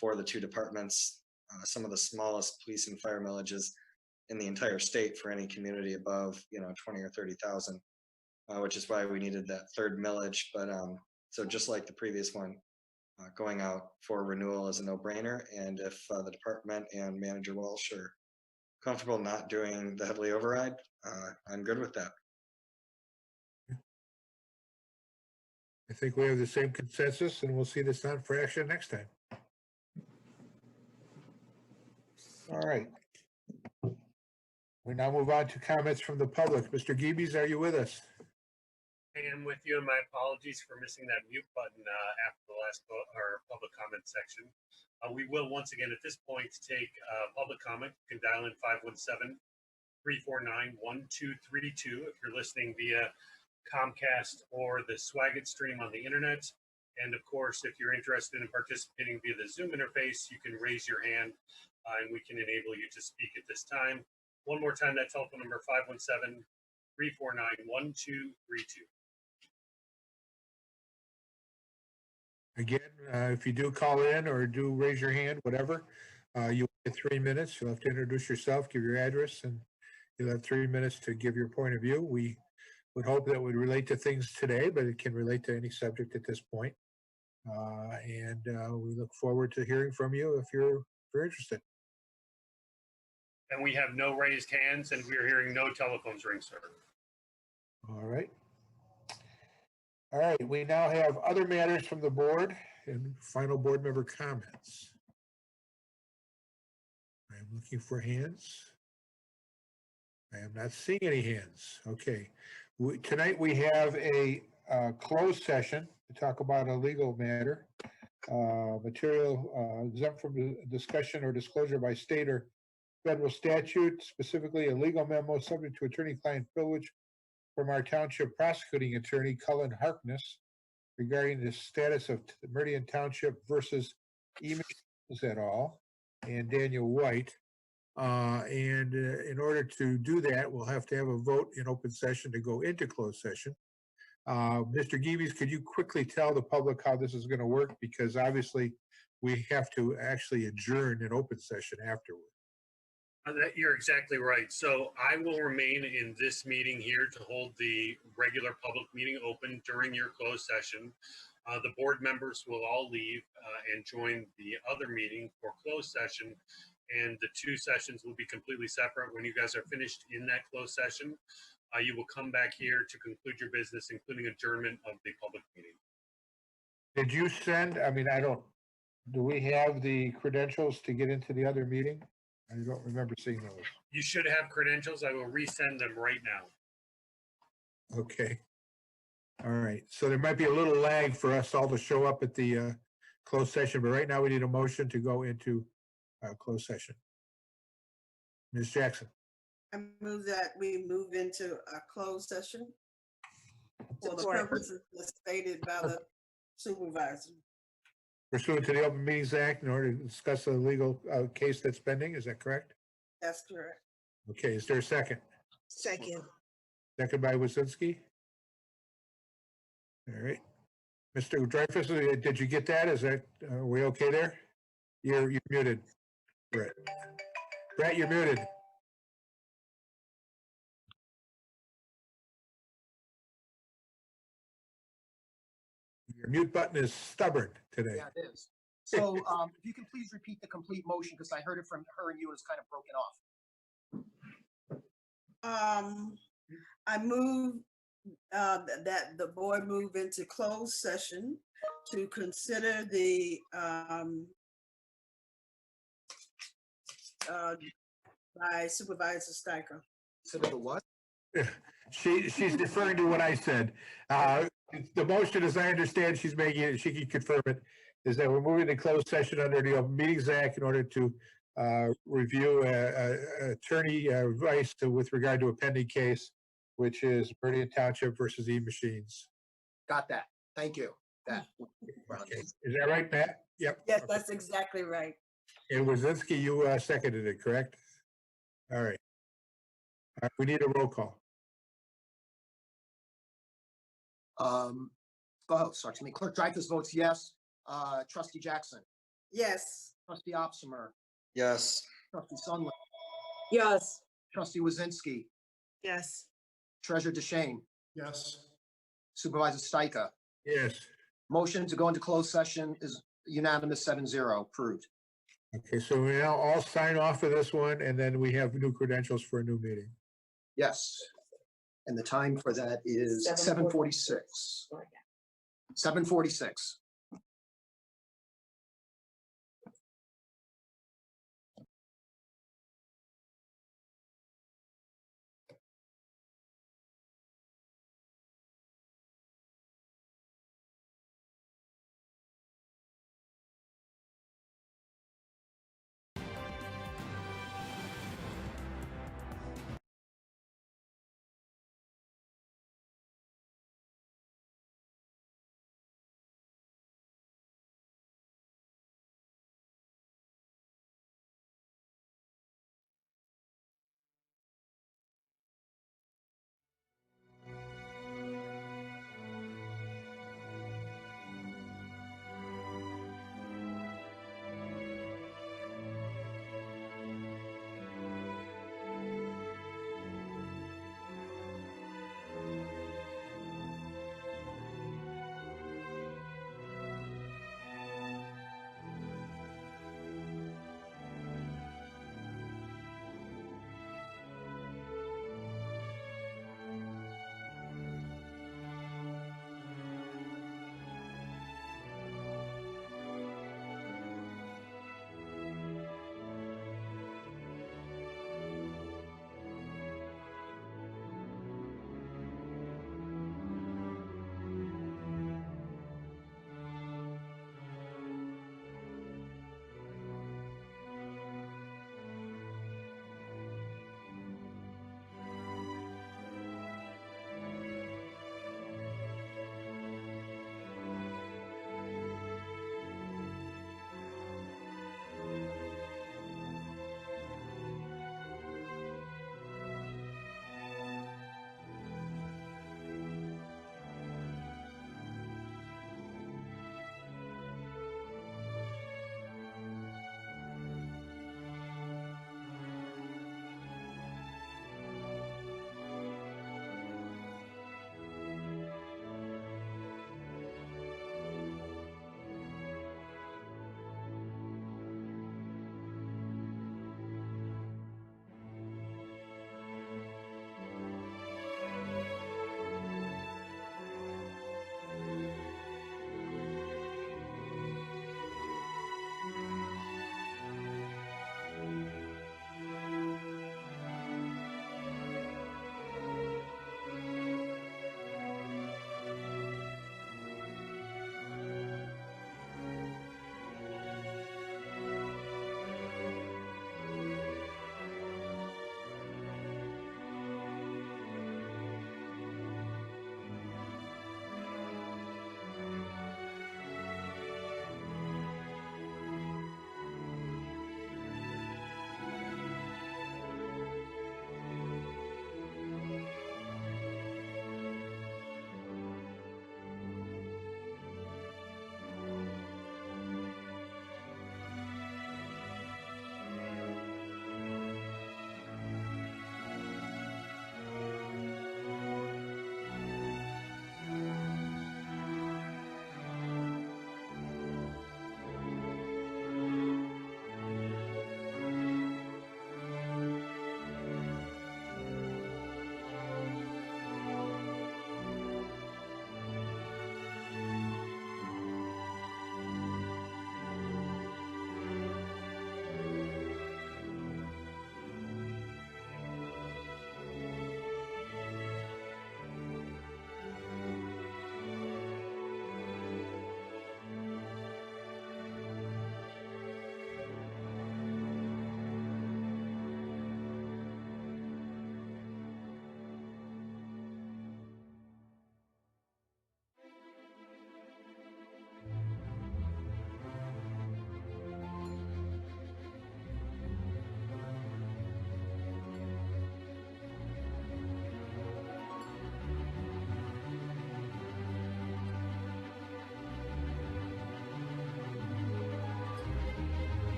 for the two departments, some of the smallest police and fire millages in the entire state for any community above, 20 or 30,000, which is why we needed that third millage. But so just like the previous one, going out for renewal is a no-brainer. And if the department and Manager Walsh are comfortable not doing the heavily override, I'm good with that. I think we have the same consensus and we'll see this on for action next time. All right. We now move on to comments from the public. Mr. Geebies, are you with us? I am with you, and my apologies for missing that mute button after the last public comment section. We will once again at this point take public comment. You can dial in 517-349-1232 if you're listening via Comcast or the Swagit stream on the internet. And of course, if you're interested in participating via the Zoom interface, you can raise your hand and we can enable you to speak at this time. One more time, that telephone number 517-349-1232. Again, if you do call in or do raise your hand, whatever, you'll get 3 minutes. You'll have to introduce yourself, give your address, and you'll have 3 minutes to give your point of view. We would hope that would relate to things today, but it can relate to any subject at this point. And we look forward to hearing from you if you're interested. And we have no raised hands, and we are hearing no telephones ring, sir. All right. All right, we now have other matters from the board and final board member comments. I'm looking for hands. I am not seeing any hands. Okay. Tonight we have a closed session to talk about a legal matter. Material exempt from discussion or disclosure by state or federal statute, specifically a legal memo subject to attorney-client privilege from our township prosecuting attorney, Cullen Harkness, regarding the status of Meridian Township versus Eames et al. And Daniel White. And in order to do that, we'll have to have a vote in open session to go into closed session. Mr. Geebies, could you quickly tell the public how this is going to work? Because obviously we have to actually adjourn an open session afterward. You're exactly right. So I will remain in this meeting here to hold the regular public meeting open during your closed session. The board members will all leave and join the other meeting for closed session. And the two sessions will be completely separate. When you guys are finished in that closed session, you will come back here to conclude your business, including adjournment of the public meeting. Did you send, do we have the credentials to get into the other meeting? I don't remember seeing those. You should have credentials. I will resend them right now. Okay. All right. So there might be a little lag for us all to show up at the closed session, but right now we need a motion to go into closed session. Ms. Jackson. I move that we move into a closed session for the Support. purposes as stated by the supervisor. Pursuant to the Open Meetings Act, in order to discuss a legal case that's pending, is that correct? That's correct. Okay, is there a second? Second. Second by Wazinski. All right. Mr. Dreyfus, did you get that? Is that, are we okay there? You're muted, Brett. Brett, you're muted. Your mute button is stubborn today. Yeah, it is. So if you can please repeat the complete motion, because I heard it from her and you, it's kind of broken off. I move that the board move into closed session to consider the by Supervisor Steiger. Consider the what? She's referring to what I said. The motion, as I understand, she's making it, she can confirm it, is that we're moving to closed session under the Open Meetings Act in order to review attorney advice with regard to a pending case, which is Meridian Township versus E-Machines. Got that. Thank you. That. Okay. Is that right, Pat? Yep. Yes, that's exactly right. And Wazinski, you seconded it, correct? All right. We need a roll call. Sorry, to me, Clerk Dreyfus votes yes. Trustee Jackson, Yes. Trustee Opsimer, Yes. Trustee Sunland, Yes. Trustee Wazinski, Yes. Treasurer DeShane, Yes. Supervisor Stika. Yes. Motion to go into closed session is unanimous 7-0 approved. Okay, so we now all sign off for this one, and then we have new credentials for a new meeting. Yes. And the time for that is 7:46. 7:46.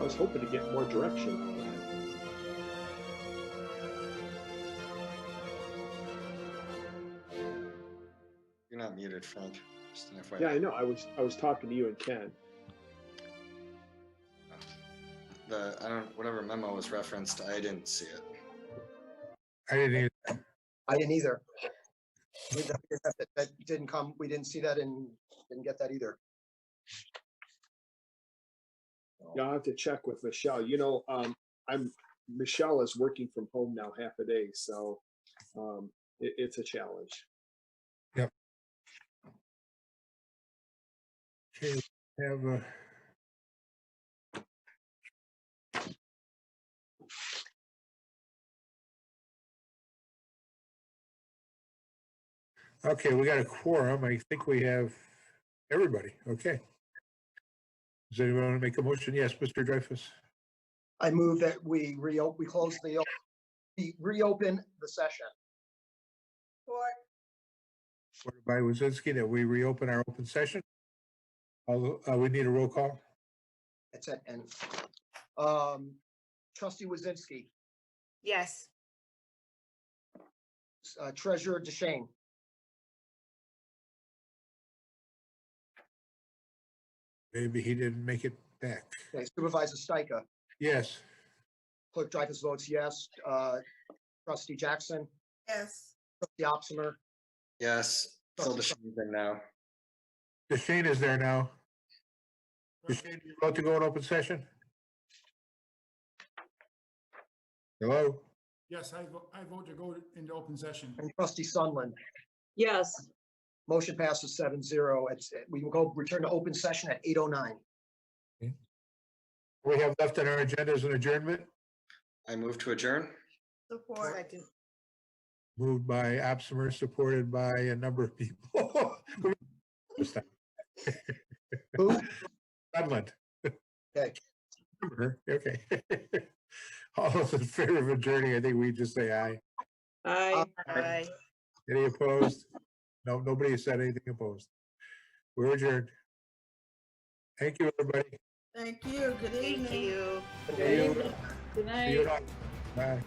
was hoping to get more direction on that. You're not muted, Frank. Just an FYI. Yeah, I know. I was talking to you and Ken. Whatever memo was referenced, I didn't see it. I didn't either. I didn't either. That didn't come, we didn't see that and didn't get that either. Yeah, I'll have to check with Michelle. You know, Michelle is working from home now half a day, so it's a challenge. Yep. Okay, we have okay, we got a quorum. I think we have everybody. Okay. Does anyone want to make a motion? Yes, Mr. Dreyfus. I move that we reopen the session. Ordered by Wazinski that we reopen our open session. We need a roll call. That's it. And trustee Wazinski, Yes. treasurer DeShane, Maybe he didn't make it back. okay, supervisor Stika, Yes. clerk Dreyfus votes yes, trustee Jackson, Yes. trustee Opsimer, Yes, Phil DeShane's in now. DeShane is there now. DeShane, you about to go in open session? Hello? Yes, I vote to go into open session. and trustee Sunland. Yes. Motion passes 7-0. We will go return to open session at 8:09. We have left on our agenda as an adjournment, I move to adjourn. Support. moved by Opsimer, supported by a number of people. Who? Sunland. Okay. Okay. All those in favor of adjourning, I think we just say aye. Aye. Any opposed? No, nobody said anything opposed. We're adjourned. Thank you, everybody. Thank you. Good evening. Thank you. See you. Good See you. night. Bye.